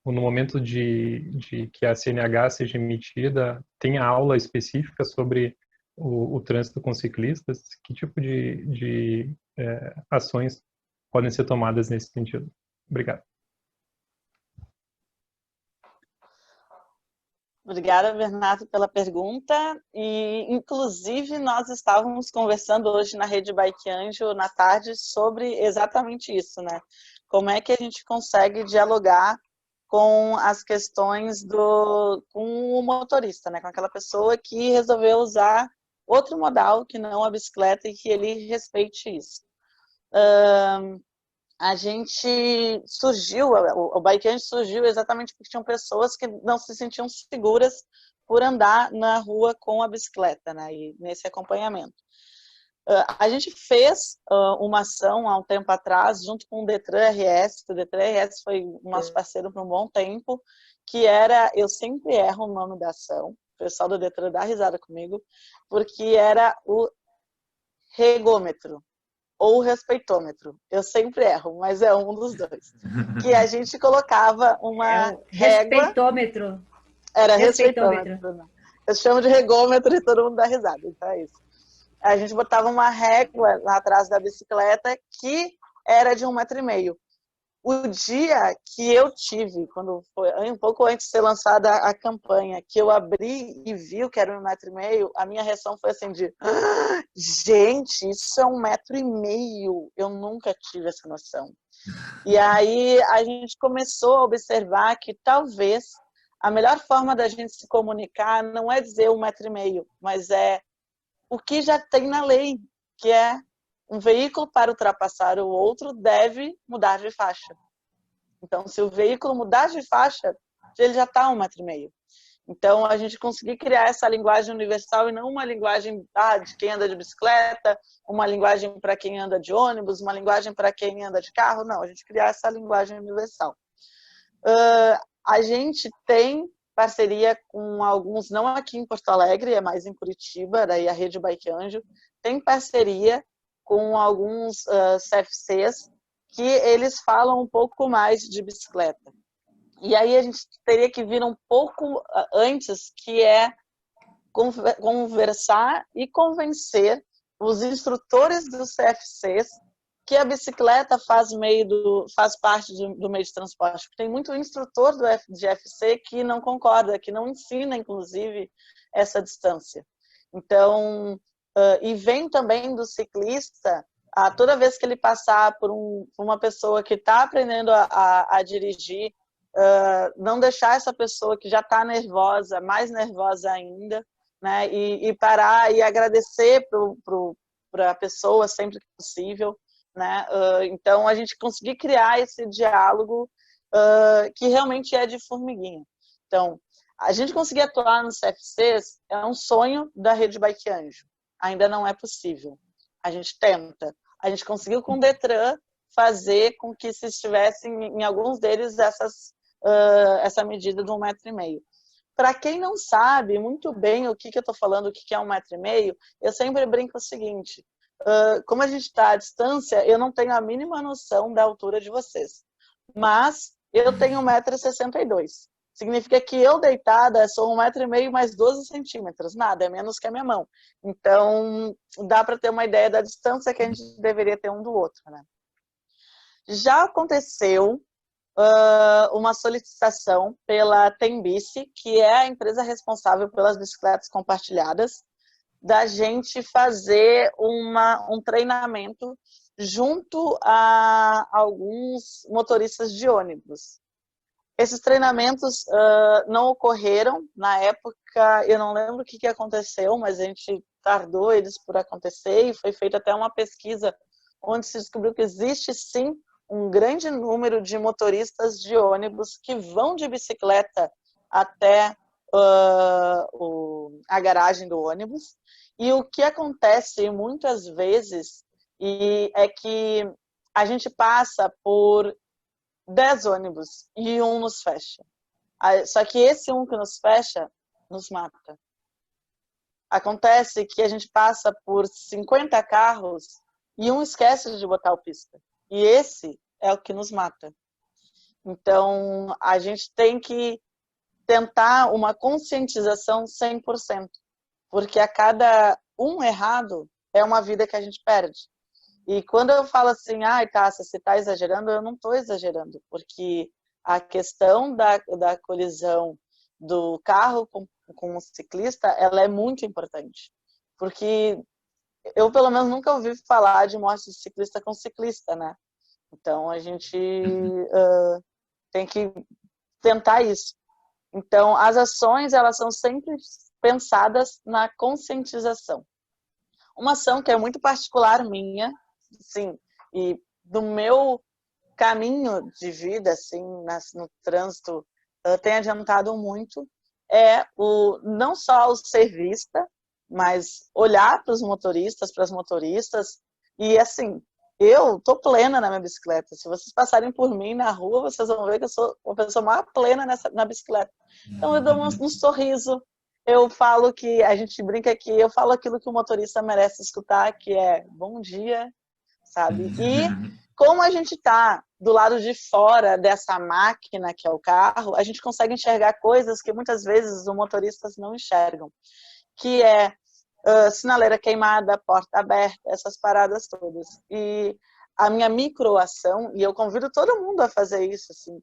no momento de que a CNH seja emitida, tem aula específica sobre o trânsito com ciclistas? Que tipo de ações podem ser tomadas nesse sentido? Obrigado. Obrigada, Bernardo, pela pergunta. E, inclusive, nós estávamos conversando hoje na Rede Bike Anjo, na tarde, sobre exatamente isso, né? Como é que a gente consegue dialogar com as questões com o motorista, né? Com aquela pessoa que resolveu usar outro modal que não a bicicleta e que ele respeite isso. A gente surgiu, o Bike Anjo surgiu exatamente porque tinham pessoas que não se sentiam seguras por andar na rua com a bicicleta, né? E nesse acompanhamento. A gente fez uma ação há um tempo atrás, junto com o Detran RS, o Detran RS foi o nosso parceiro por um bom tempo, que era, eu sempre erro o nome da ação, o pessoal do Detran dá risada comigo, porque era o regômetro ou respeitômetro. Eu sempre erro, mas é um dos dois. Que a gente colocava uma régua... Respeitômetro. Era respeitômetro. Né? Eu chamo de regômetro e todo mundo dá risada, então é isso. A gente botava uma régua lá atrás da bicicleta que era de 1,5 metro. O dia que eu tive, quando foi um pouco antes de ser lançada a campanha, que eu abri e vi que era 1,5 metro, a minha reação foi assim de gente, isso é 1,5 metro, eu nunca tive essa noção. E aí a gente começou a observar que talvez a melhor forma da gente se comunicar não é dizer 1,5 metro, mas é o que já tem na lei, que é um veículo para ultrapassar o outro deve mudar de faixa. Então, se o veículo mudar de faixa, ele já está 1,5 metro. Então, a gente conseguir criar essa linguagem universal e não uma linguagem de quem anda de bicicleta, uma linguagem para quem anda de ônibus, uma linguagem para quem anda de carro. Não, a gente criar essa linguagem universal. A gente tem parceria com alguns, não aqui em Porto Alegre, é mais em Curitiba, daí a Rede Bike Anjo, tem parceria com alguns CFCs que eles falam um pouco mais de bicicleta. E aí a gente teria que vir um pouco antes, que é conversar e convencer os instrutores dos CFCs que a bicicleta faz parte do meio de transporte. Tem muito instrutor de FC que não concorda, que não ensina, inclusive, essa distância. Então, e vem também do ciclista, toda vez que ele passar por uma pessoa que está aprendendo a dirigir, não deixar essa pessoa que já está nervosa, mais nervosa ainda, né, e parar e agradecer para a pessoa sempre que possível. Né? Então, a gente conseguir criar esse diálogo que realmente é de formiguinha. Então, a gente conseguir atuar nos CFCs é um sonho da Rede Bike Anjo. Ainda não é possível. A gente tenta. A gente conseguiu com o Detran fazer com que se estivesse em alguns deles essa medida de 1,5 metro. Para quem não sabe muito bem o que eu estou falando, o que é 1,5 metro, eu sempre brinco o seguinte: como a gente está à distância, eu não tenho a mínima noção da altura de vocês. Mas eu tenho 1,62 m. Significa que eu deitada sou 1,5 m mais 12 centímetros. Nada, é menos que a minha mão. Então, dá para ter uma ideia da distância que a gente deveria ter um do outro. Né? Já aconteceu uma solicitação pela Tembici, que é a empresa responsável pelas bicicletas compartilhadas, da gente fazer um treinamento junto a alguns motoristas de ônibus. Esses treinamentos não ocorreram na época, eu não lembro o que aconteceu, mas a gente tardou eles por acontecer e foi feita até uma pesquisa onde se descobriu que existe sim um grande número de motoristas de ônibus que vão de bicicleta até a garagem do ônibus. E o que acontece muitas vezes é que a gente passa por 10 ônibus e um nos fecha. Só que esse um que nos fecha nos mata. Acontece que a gente passa por 50 carros e um esquece de botar o pista. E esse é o que nos mata. Então, a gente tem que tentar uma conscientização 100%, porque a cada um errado é uma vida que a gente perde. E quando eu falo assim, ai, Tássia, você está exagerando, eu não estou exagerando, porque a questão da colisão do carro com o ciclista, ela é muito importante. Porque eu, pelo menos, nunca ouvi falar de morte de ciclista com ciclista, né? Então, a gente tem que tentar isso. Então, as ações, elas são sempre pensadas na conscientização. Uma ação que é muito particular minha, sim, e do meu caminho de vida, assim, no trânsito, tem adiantado muito, é não só o ser vista, mas olhar para os motoristas, para as motoristas, e assim, eu tô plena na minha bicicleta. Se vocês passarem por mim na rua, vocês vão ver que eu sou uma pessoa mais plena na bicicleta. Então eu dou um sorriso, eu falo que, a gente brinca que eu falo aquilo que o motorista merece escutar, que é bom dia, sabe? E como a gente tá do lado de fora dessa máquina que é o carro, a gente consegue enxergar coisas que muitas vezes os motoristas não enxergam, que é sinaleira queimada, porta aberta, essas paradas todas. E a minha microação, e eu convido todo mundo a fazer isso, assim,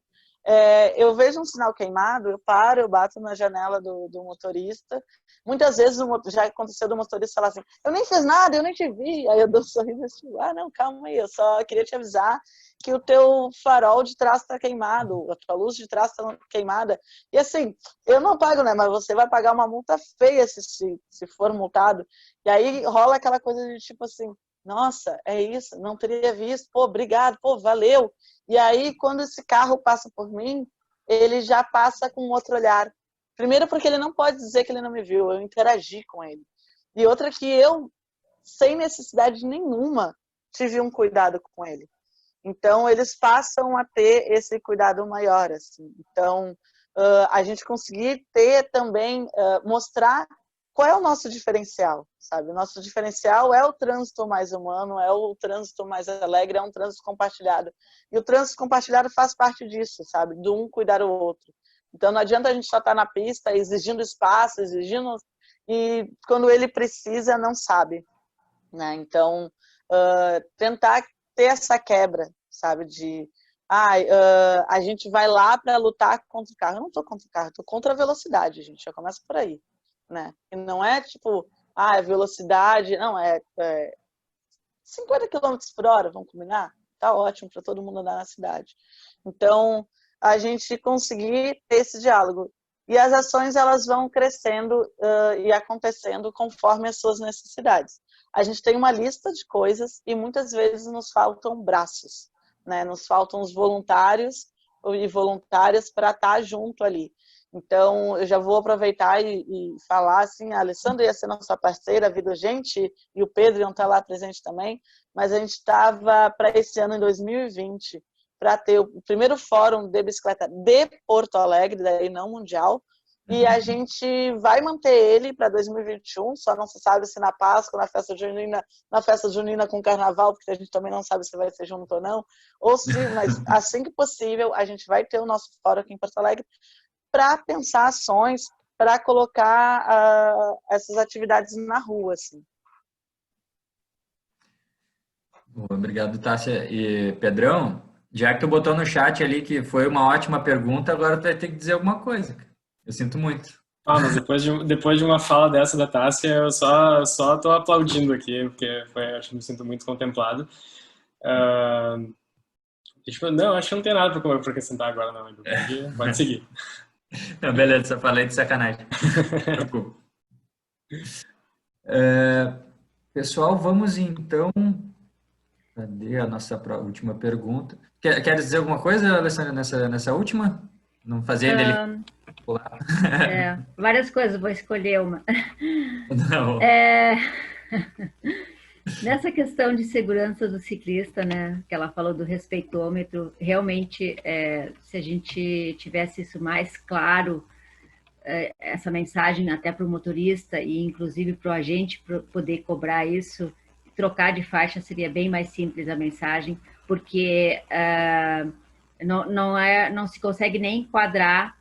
eu vejo um sinal queimado, eu paro, eu bato na janela do motorista. Muitas vezes já aconteceu do motorista falar assim, eu nem fiz nada, eu nem te vi. Aí eu dou um sorriso e digo, não, calma aí, eu só queria te avisar que o teu farol de trás está queimado, a tua luz de trás está queimada. E assim, eu não pago, né? Mas você vai pagar uma multa feia se for multado. E aí rola aquela coisa de tipo assim, nossa, é isso, não teria visto, pô, obrigado, pô, valeu. E aí, quando esse carro passa por mim, ele já passa com outro olhar. Primeiro porque ele não pode dizer que ele não me viu, eu interagi com ele. E outra que eu, sem necessidade nenhuma, tive um cuidado com ele. Então, eles passam a ter esse cuidado maior, assim. Então, a gente conseguir ter também, mostrar qual é o nosso diferencial, sabe? O nosso diferencial é o trânsito mais humano, é o trânsito mais alegre, é um trânsito compartilhado. E o trânsito compartilhado faz parte disso, sabe? Do um cuidar o outro. Então, não adianta a gente só estar na pista exigindo espaço, e quando ele precisa, não sabe, né? Então, tentar ter essa quebra, sabe? De, a gente vai lá para lutar contra o carro. Eu não estou contra o carro, estou contra a velocidade, gente. Já começa por aí, né? E não é tipo, velocidade, não, é 50 km por hora, vamos combinar? Tá ótimo para todo mundo andar na cidade. Então, a gente conseguir ter esse diálogo. E as ações, elas vão crescendo e acontecendo conforme as suas necessidades. A gente tem uma lista de coisas e muitas vezes nos faltam braços, né? Nos faltam os voluntários e voluntárias para estar junto ali. Então, eu já vou aproveitar e falar assim, a Alessandra ia ser nossa parceira, a Vida Gente e o Pedro iam estar lá presente também, mas a gente estava para esse ano, em 2020, para ter o primeiro fórum de bicicleta de Porto Alegre, daí não mundial, e a gente vai manter ele para 2021, só não se sabe se na Páscoa, na festa junina com carnaval, porque a gente também não sabe se vai ser junto ou não, mas assim que possível a gente vai ter o nosso fórum aqui em Porto Alegre para pensar ações, para colocar essas atividades na rua, assim. Obrigado, Tássia. E Pedrão, já que tu botou no chat ali que foi uma ótima pergunta, agora tu vai ter que dizer alguma coisa. Eu sinto muito. Mas depois de uma fala dessa da Tássia, eu só tô aplaudindo aqui, porque acho que me sinto muito contemplado. Não, acho que não tem nada para acrescentar agora, não. Pode seguir. Não, beleza, só falei de sacanagem. Pessoal, vamos então... Cadê a nossa última pergunta? Quer dizer alguma coisa, Alessandra, nessa última? Não fazer ele pular. Várias coisas, vou escolher uma. Não. Nessa questão de segurança do ciclista, né, que ela falou do respeitômetro, realmente, se a gente tivesse isso mais claro, essa mensagem até para o motorista e inclusive para o agente poder cobrar isso, trocar de faixa seria bem mais simples a mensagem, porque Não se consegue nem enquadrar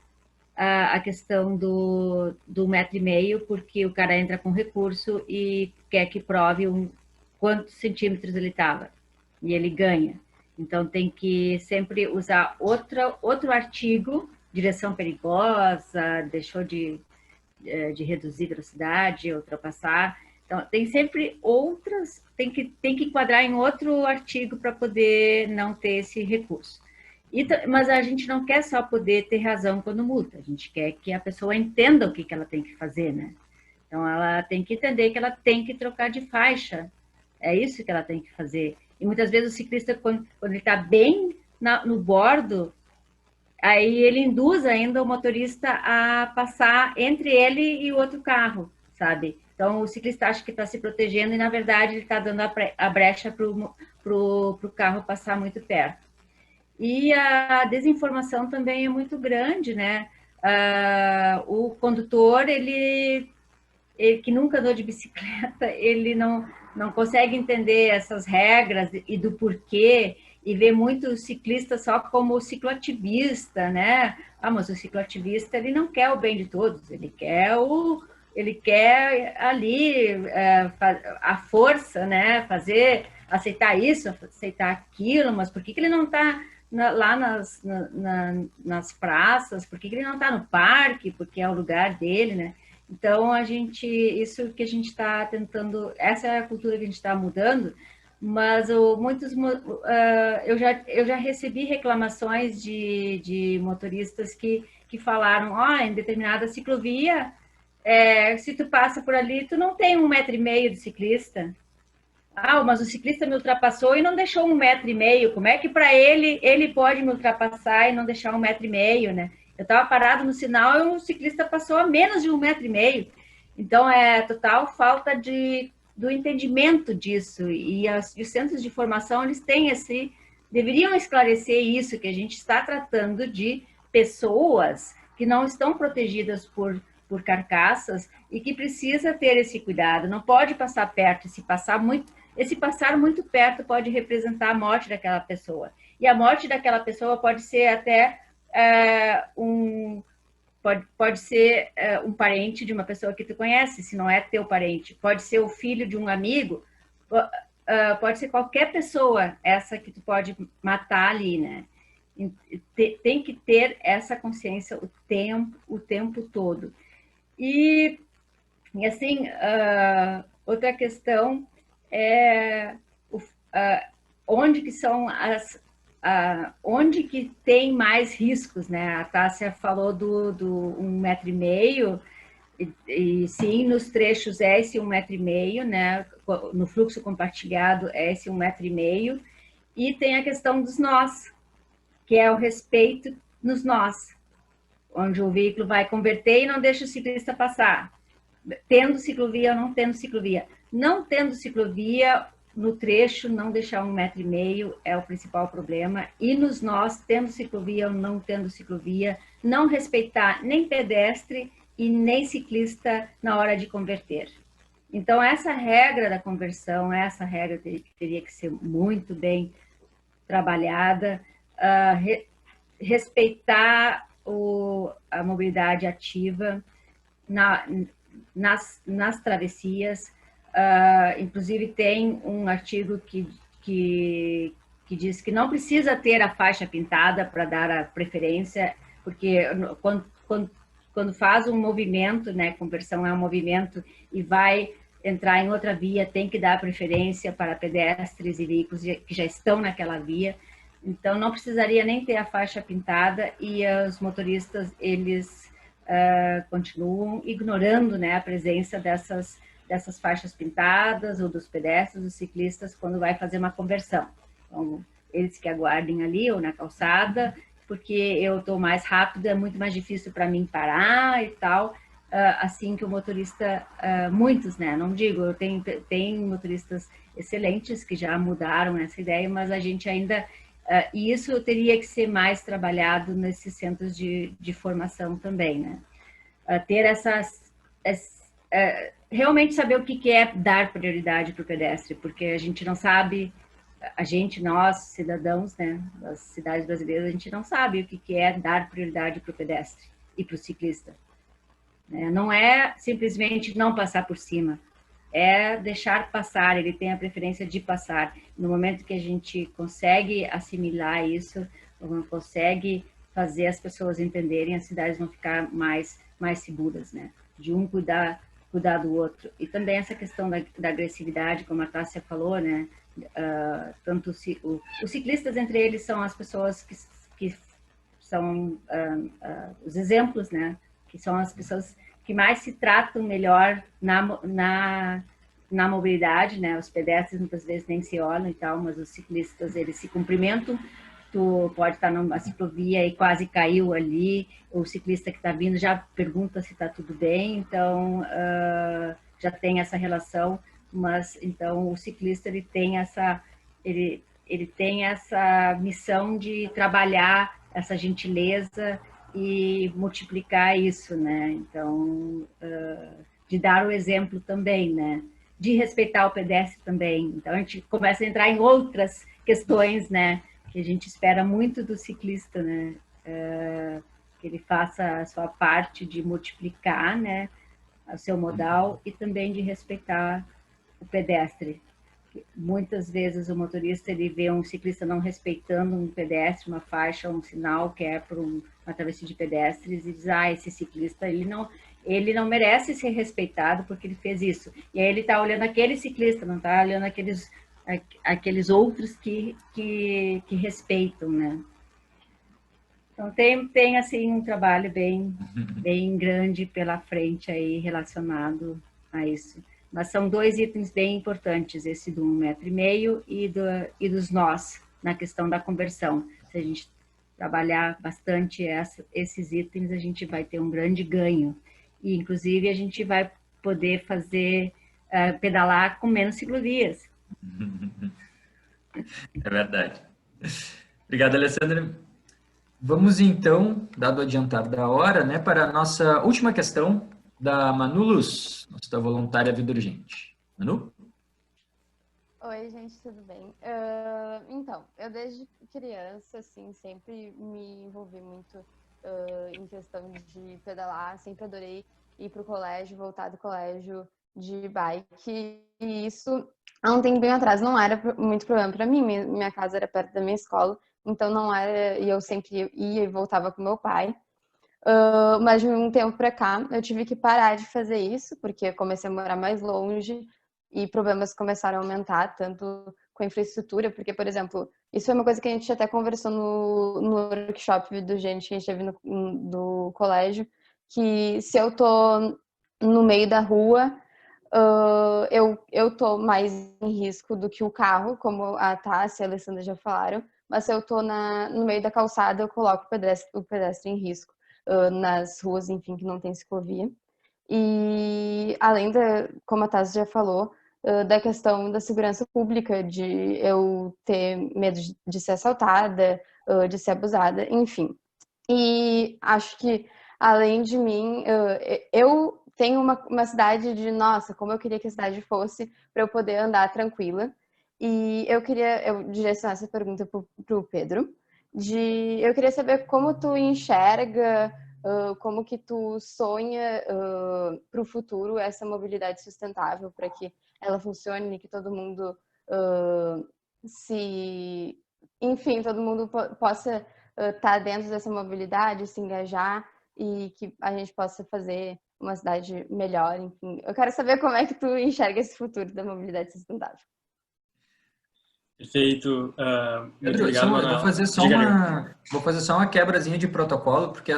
a questão do 1,5 metro, porque o cara entra com recurso e quer que prove quantos centímetros ele estava, e ele ganha. Então, tem que sempre usar outro artigo, direção perigosa, deixou de reduzir velocidade, ultrapassar. Então, tem sempre outras, tem que enquadrar em outro artigo para poder não ter esse recurso. Mas a gente não quer só poder ter razão quando multa, a gente quer que a pessoa entenda o que ela tem que fazer, né? Então, ela tem que entender que ela tem que trocar de faixa, é isso que ela tem que fazer. E muitas vezes o ciclista, quando ele está bem no bordo, aí ele induz ainda o motorista a passar entre ele e o outro carro, sabe? Então, o ciclista acha que está se protegendo e, na verdade, ele está dando a brecha para o carro passar muito perto. E a desinformação também é muito grande, né? O condutor, ele que nunca andou de bicicleta, ele não consegue entender essas regras e do porquê, e vê muito ciclista só como cicloativista, né? Mas o cicloativista, ele não quer o bem de todos, ele quer ali a força, né? Aceitar isso, aceitar aquilo, mas por que ele não está lá nas praças, por que ele não está no parque, porque é o lugar dele, né? Então, isso que a gente está tentando, essa é a cultura que a gente está mudando, mas eu já recebi reclamações de motoristas que falaram, em determinada ciclovia, se tu passa por ali, tu não tem 1,5 metro de ciclista. Mas o ciclista me ultrapassou e não deixou 1,5 metro. Como é que para ele pode me ultrapassar e não deixar 1,5 metro, né? Eu estava parado no sinal e o ciclista passou a menos de 1,5 metro. Então, é total falta do entendimento disso. E os centros de formação, eles deveriam esclarecer isso, que a gente está tratando de pessoas que não estão protegidas por carcaças e que precisa ter esse cuidado. Não pode passar perto. Esse passar muito perto pode representar a morte daquela pessoa. E a morte daquela pessoa pode ser até pode ser um parente de uma pessoa que tu conhece, se não é teu parente. Pode ser o filho de um amigo, pode ser qualquer pessoa essa que tu pode matar ali, né? Tem que ter essa consciência o tempo todo. E assim, outra questão é onde que são onde que tem mais riscos, né? A Tássia falou do 1,5 metro, e sim, nos trechos é esse 1,5 metro, né? No fluxo compartilhado é esse 1,5 metro, e tem a questão dos nós, que é o respeito nos nós, onde o veículo vai converter e não deixa o ciclista passar, tendo ciclovia ou não tendo ciclovia. Não tendo ciclovia, no trecho, não deixar 1,5 metro é o principal problema, e nos nós, tendo ciclovia ou não tendo ciclovia, não respeitar nem pedestre e nem ciclista na hora de converter. Então, essa regra da conversão, essa regra teria que ser muito bem trabalhada, respeitar a mobilidade ativa nas travessias. Inclusive, tem um artigo que diz que não precisa ter a faixa pintada para dar a preferência, porque quando faz um movimento, né, conversão é um movimento, e vai entrar em outra via, tem que dar preferência para pedestres e veículos que já estão naquela via. Então, não precisaria nem ter a faixa pintada, e os motoristas, eles continuam ignorando, né, a presença dessas faixas pintadas, ou dos pedestres, dos ciclistas, quando vai fazer uma conversão. Então, eles que aguardem ali ou na calçada, porque eu estou mais rápido, é muito mais difícil para mim parar e tal, assim que o motorista, muitos, né, não digo, eu tenho motoristas excelentes que já mudaram essa ideia, mas a gente ainda, e isso teria que ser mais trabalhado nesses centros de formação também, né, ter realmente saber o que é dar prioridade para o pedestre, porque a gente não sabe a gente, nós, cidadãos, né, das cidades brasileiras, a gente não sabe o que é dar prioridade para o pedestre e para o ciclista. Não é simplesmente não passar por cima, é deixar passar, ele tem a preferência de passar. No momento que a gente consegue assimilar isso, consegue fazer as pessoas entenderem, as cidades vão ficar mais seguras, né? De um cuidar do outro. E também essa questão da agressividade, como a Tássia falou, né? Tanto os ciclistas, entre eles, são as pessoas que são os exemplos, né? Que são as pessoas que mais se tratam melhor na mobilidade, né? Os pedestres muitas vezes nem se olham e tal, mas os ciclistas, eles se cumprimentam. Tu pode estar numa ciclovia e quase caiu ali, o ciclista que está vindo já pergunta se está tudo bem, então já tem essa relação, mas então o ciclista ele tem essa missão de trabalhar essa gentileza e multiplicar isso, né? Então, de dar o exemplo também, né? De respeitar o pedestre também. Então, a gente começa a entrar em outras questões, né? Que a gente espera muito do ciclista, né? Que ele faça a sua parte de multiplicar, né? O seu modal e também de respeitar o pedestre. Muitas vezes o motorista ele vê um ciclista não respeitando um pedestre, uma faixa, um sinal que é para uma travessia de pedestres e diz, esse ciclista ele não merece ser respeitado porque ele fez isso. E aí ele está olhando aquele ciclista, não está olhando aqueles outros que respeitam, né? Então tem assim um trabalho bem grande pela frente aí relacionado a isso. Mas são 2 itens bem importantes, esse do 1,5 m e dos nós, na questão da conversão. Se a gente trabalhar bastante esses itens, a gente vai ter um grande ganho. E, inclusive, a gente vai poder pedalar com menos ciclovias. É verdade. Obrigado, Alessandra. Vamos, então, dado o adiantar da hora, né, para a nossa última questão, da Manu Luz, nossa voluntária Vida Urgente. Manu? Oi, gente, tudo bem? Então, eu desde criança, assim, sempre me envolvi muito em questão de pedalar, sempre adorei ir para o colégio, voltar do colégio de bike, e isso, há um tempinho atrás, não era muito problema para mim, minha casa era perto da minha escola, então não era, e eu sempre ia e voltava com meu pai. Mas de um tempo para cá eu tive que parar de fazer isso, porque eu comecei a morar mais longe e problemas começaram a aumentar, tanto com a infraestrutura, porque, por exemplo, isso é uma coisa que a gente até conversou no workshop do gente que a gente teve do colégio, que se eu tô no meio da rua, eu tô mais em risco do que o carro, como a Tássia e a Alessandra já falaram, mas se eu tô no meio da calçada, eu coloco o pedestre em risco. Nas ruas, enfim, que não tem ciclovia. E além como a Tássia já falou, da questão da segurança pública, de eu ter medo de ser assaltada, de ser abusada, enfim. E acho que, além de mim, eu tenho uma cidade nossa, como eu queria que a cidade fosse para eu poder andar tranquila. E eu direcionar essa pergunta para o Pedro. Eu queria saber como tu enxerga, como que tu sonha para o futuro essa mobilidade sustentável, para que ela funcione, que todo mundo enfim, todo mundo possa estar dentro dessa mobilidade, se engajar e que a gente possa fazer uma cidade melhor, enfim. Eu quero saber como é que tu enxerga esse futuro da mobilidade sustentável. Perfeito. Muito Pedro, obrigado, Manuel. Vou fazer só uma quebrazinha de protocolo, porque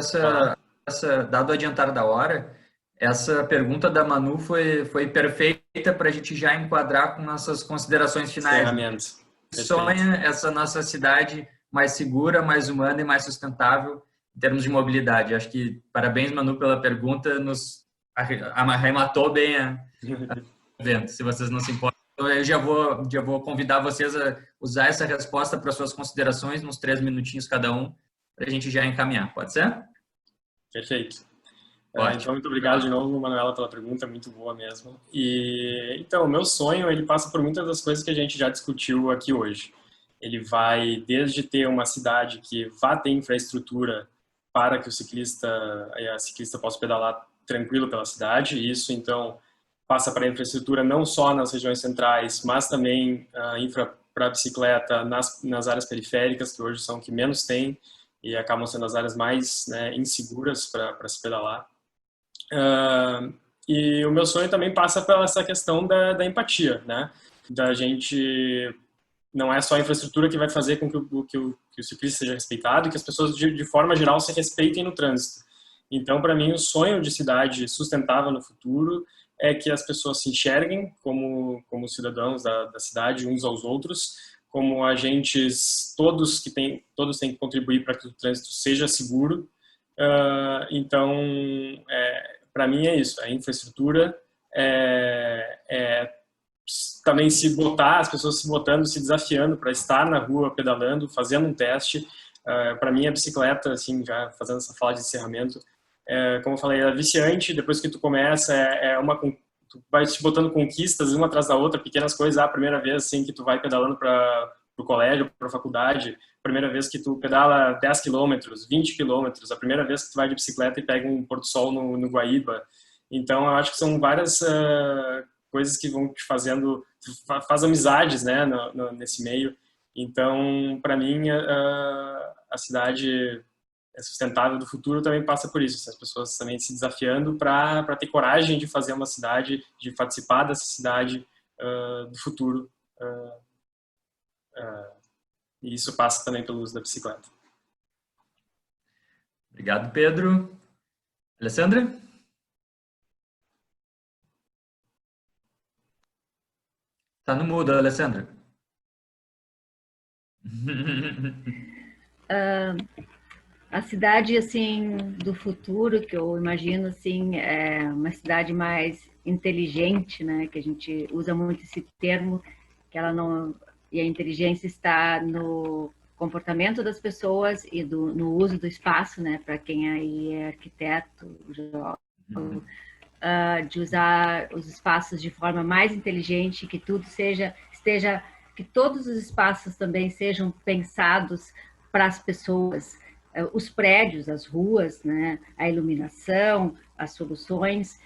dado o adiantar da hora, essa pergunta da Manu foi perfeita para a gente já enquadrar com nossas considerações finais. Sonha essa nossa cidade mais segura, mais humana e mais sustentável em termos de mobilidade. Acho que parabéns, Manu, pela pergunta, nos arrematou bem a evento, se vocês não se importam. Eu já vou convidar vocês a usar essa resposta para suas considerações, nos 3 minutinhos cada um, para a gente já encaminhar. Pode ser? Perfeito. Então, muito obrigado de novo, Manuela, pela pergunta, muito boa mesmo. Então, o meu sonho, ele passa por muitas das coisas que a gente já discutiu aqui hoje. Ele vai desde ter uma cidade que vá ter infraestrutura para que o ciclista e a ciclista possa pedalar tranquilo pela cidade, e isso, então, passa para a infraestrutura não só nas regiões centrais, mas também a infra para a bicicleta nas áreas periféricas, que hoje são que menos tem, e acabam sendo as áreas mais, né, inseguras para se pedalar. E o meu sonho também passa pela essa questão da empatia, né? Da gente, não é só a infraestrutura que vai fazer com que o ciclista seja respeitado e que as pessoas de forma geral se respeitem no trânsito. Então, para mim, o sonho de cidade sustentável no futuro é que as pessoas se enxerguem como cidadãos da cidade uns aos outros, como agentes, todos têm que contribuir para que o trânsito seja seguro. Então, para mim é isso, a infraestrutura também se botar, as pessoas se botando, se desafiando para estar na rua pedalando, fazendo um teste. Para mim a bicicleta, assim, já fazendo essa fala de encerramento, como eu falei, é viciante. Depois que tu começa, tu vai te botando conquistas uma atrás da outra, pequenas coisas. A primeira vez assim que tu vai pedalando para o colégio, para a faculdade, primeira vez que tu pedala 10 quilômetros, 20 quilômetros, a primeira vez que tu vai de bicicleta e pega um pôr do sol no Guaíba. Então, eu acho que são várias coisas que vão te fazendo, faz amizades, né, nesse meio. Então, para mim, a cidade sustentável do futuro também passa por isso, as pessoas também se desafiando para ter coragem de fazer uma cidade, de participar dessa cidade do futuro. E isso passa também pelo uso da bicicleta. Obrigado, Pedro. Alessandra? Tá no mudo, Alessandra. A cidade, assim, do futuro, que eu imagino, assim, é uma cidade mais inteligente, né? Que a gente usa muito esse termo, que ela não... E a inteligência está no comportamento das pessoas e no uso do espaço, né? Para quem aí é arquiteto, de usar os espaços de forma mais inteligente, que tudo que todos os espaços também sejam pensados para as pessoas, os prédios, as ruas, né? A iluminação, as soluções,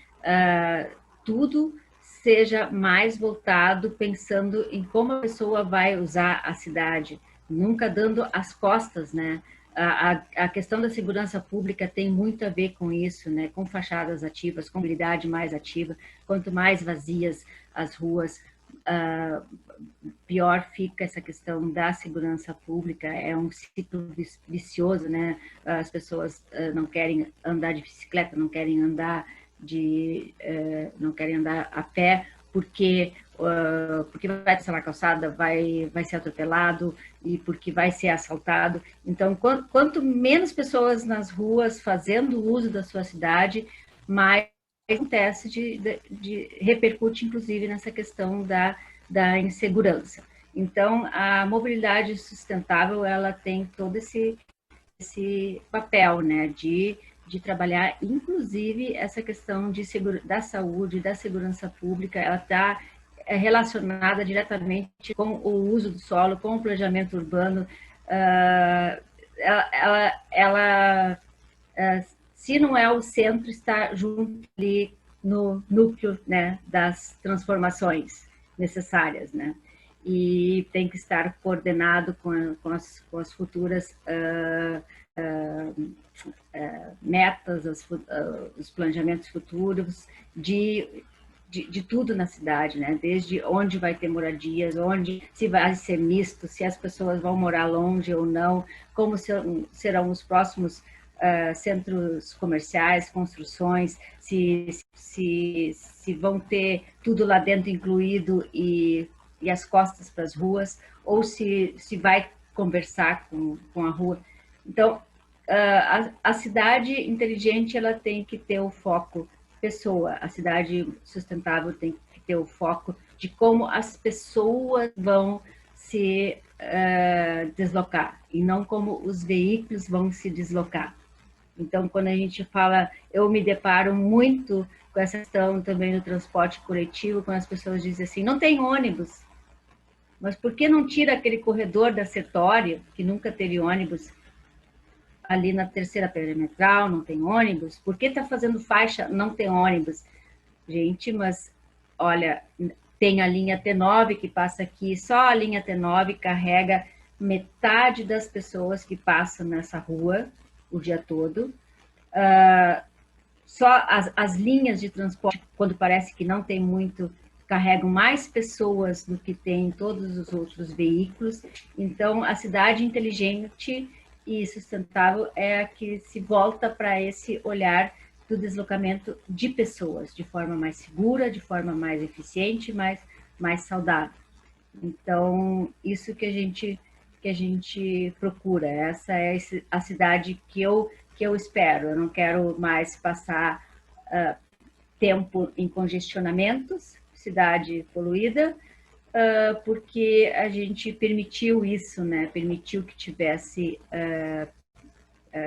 tudo seja mais voltado pensando em como a pessoa vai usar a cidade, nunca dando as costas, né? A questão da segurança pública tem muito a ver com isso, né? Com fachadas ativas, com mobilidade mais ativa. Quanto mais vazias as ruas, pior fica essa questão da segurança pública. É um ciclo vicioso, né? As pessoas não querem andar de bicicleta, não querem andar a pé, porque vai passar na calçada, vai ser atropelado e porque vai ser assaltado. Então, quanto menos pessoas nas ruas fazendo uso da sua cidade, mais acontece repercute, inclusive, nessa questão da insegurança. Então, a mobilidade sustentável, ela tem todo esse papel, né, de trabalhar, inclusive, essa questão da saúde, da segurança pública. Ela está relacionada diretamente com o uso do solo, com o planejamento urbano. Se não é o centro, está junto ali no núcleo, né, das transformações necessárias, né? E tem que estar coordenado com as futuras metas, os planejamentos futuros de tudo na cidade, né? Desde onde vai ter moradias, se vai ser misto, se as pessoas vão morar longe ou não, como serão os próximos centros comerciais, construções, se vão ter tudo lá dentro incluído e as costas para as ruas, ou se vai conversar com a rua. Então, a cidade inteligente, ela tem que ter o foco pessoa. A cidade sustentável tem que ter o foco de como as pessoas vão se deslocar, e não como os veículos vão se deslocar. Então, quando a gente fala, eu me deparo muito com essa questão também do transporte coletivo, quando as pessoas dizem assim, não tem ônibus, mas por que não tira aquele corredor da Sertório, que nunca teve ônibus, ali na terceira perimetral, não tem ônibus? Por que está fazendo faixa, não tem ônibus? Gente, mas olha, tem a linha T9 que passa aqui, só a linha T9 carrega metade das pessoas que passam nessa rua o dia todo. Só as linhas de transporte, quando parece que não tem muito, carregam mais pessoas do que tem todos os outros veículos. Então, a cidade inteligente e sustentável é a que se volta para esse olhar do deslocamento de pessoas, de forma mais segura, de forma mais eficiente, mais saudável. Então, isso que a gente procura. Essa é a cidade que eu espero. Eu não quero mais passar tempo em congestionamentos, cidade poluída, porque a gente permitiu isso, né? Permitiu que tivesse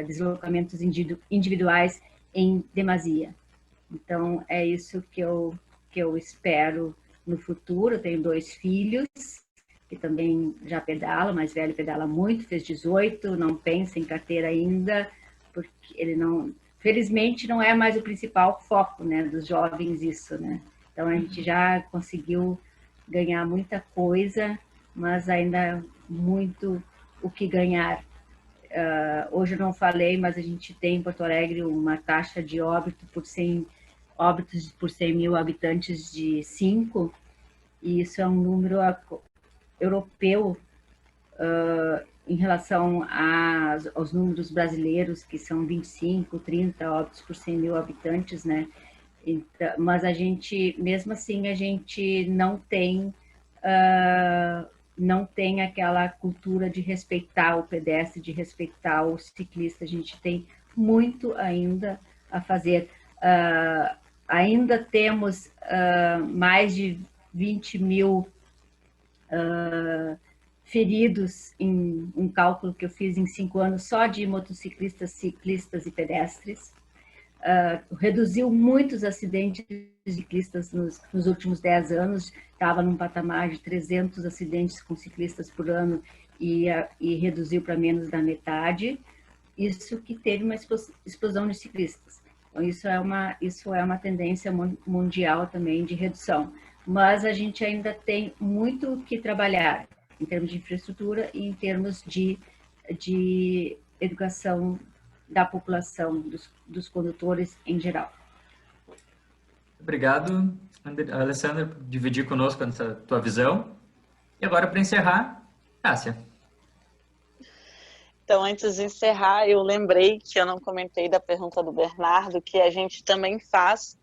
deslocamentos individuais em demasia. Então, é isso que eu espero no futuro. Eu tenho 2 filhos, que também já pedala, o mais velho pedala muito, fez 18, não pensa em carteira ainda, porque ele não... Felizmente, não é mais o principal foco, né, dos jovens isso, né? Então, a gente já conseguiu ganhar muita coisa, mas ainda muito o que ganhar. Hoje eu não falei, mas a gente tem em Porto Alegre uma taxa de óbitos por 100 mil habitantes de 5, e isso é um número europeu em relação aos números brasileiros, que são 25, 30 óbitos por 100 mil habitantes, né? Então, mas a gente, mesmo assim, a gente não tem aquela cultura de respeitar o pedestre, de respeitar o ciclista. A gente tem muito ainda a fazer. Ainda temos mais de 20 mil feridos em um cálculo que eu fiz em 5 anos só de motociclistas, ciclistas e pedestres. Reduziu muitos acidentes de ciclistas nos últimos 10 anos, estava num patamar de 300 acidentes com ciclistas por ano e reduziu para menos da metade. Isso que teve uma explosão de ciclistas. Então, isso é uma tendência mundial também de redução. Mas a gente ainda tem muito o que trabalhar em termos de infraestrutura e em termos de educação da população, dos condutores em geral. Obrigado, Alessandra, por dividir conosco essa tua visão. E agora, para encerrar, Tássia. Então, antes de encerrar, eu lembrei que eu não comentei da pergunta do Bernardo, que a gente também faz,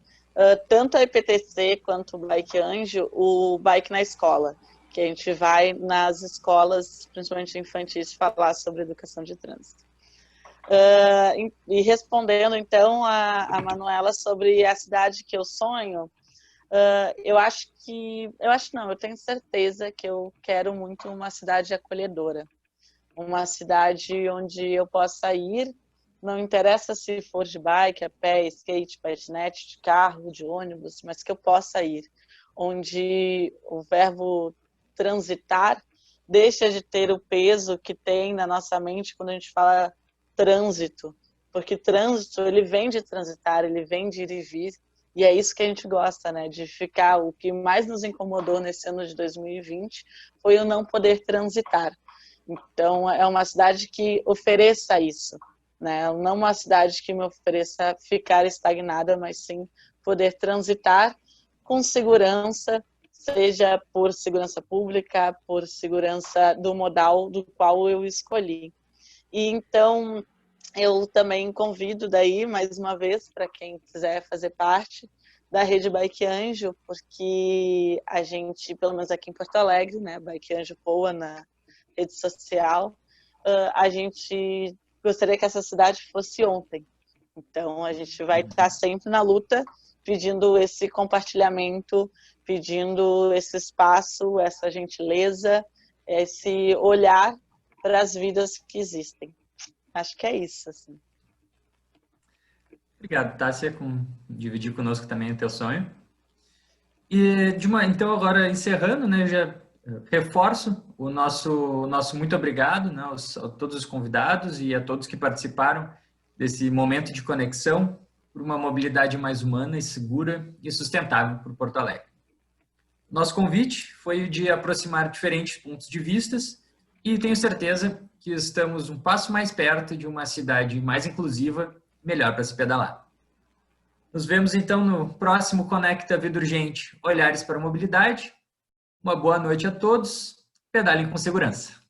tanto a EPTC quanto o Bike Anjo, o Bike na Escola, que a gente vai nas escolas, principalmente infantis, falar sobre educação de trânsito. E respondendo, então, a Manuela sobre a cidade que eu sonho, eu tenho certeza que eu quero muito uma cidade acolhedora. Uma cidade onde eu possa ir, não interessa se for de bike, a pé, skate, patinete, de carro, de ônibus, mas que eu possa ir. Onde o verbo transitar deixa de ter o peso que tem na nossa mente quando a gente fala trânsito, porque trânsito, ele vem de transitar, ele vem de ir e vir, e é isso que a gente gosta, né, de ficar. O que mais nos incomodou nesse ano de 2020 foi o não poder transitar. Então, é uma cidade que ofereça isso, né, não uma cidade que me ofereça ficar estagnada, mas sim poder transitar com segurança, seja por segurança pública, por segurança do modal do qual eu escolhi. E então, eu também convido daí, mais uma vez, para quem quiser fazer parte da rede Bike Anjo, porque a gente, pelo menos aqui em Porto Alegre, né, Bike Anjo Poa na rede social, a gente gostaria que essa cidade fosse ontem. Então, a gente vai estar sempre na luta, pedindo esse compartilhamento, pedindo esse espaço, essa gentileza, esse olhar para as vidas que existem. Acho que é isso, assim. Obrigado, Tássia, por dividir conosco também o teu sonho. E, então, agora encerrando, né, eu já reforço o nosso muito obrigado, né, a todos os convidados e a todos que participaram desse momento de conexão por uma mobilidade mais humana e segura e sustentável para Porto Alegre. Nosso convite foi o de aproximar diferentes pontos de vistas e tenho certeza que estamos um passo mais perto de uma cidade mais inclusiva, melhor para se pedalar. Nos vemos então no próximo Conecta Vida Urgente, Olhares para a Mobilidade. Uma boa noite a todos, pedalem com segurança.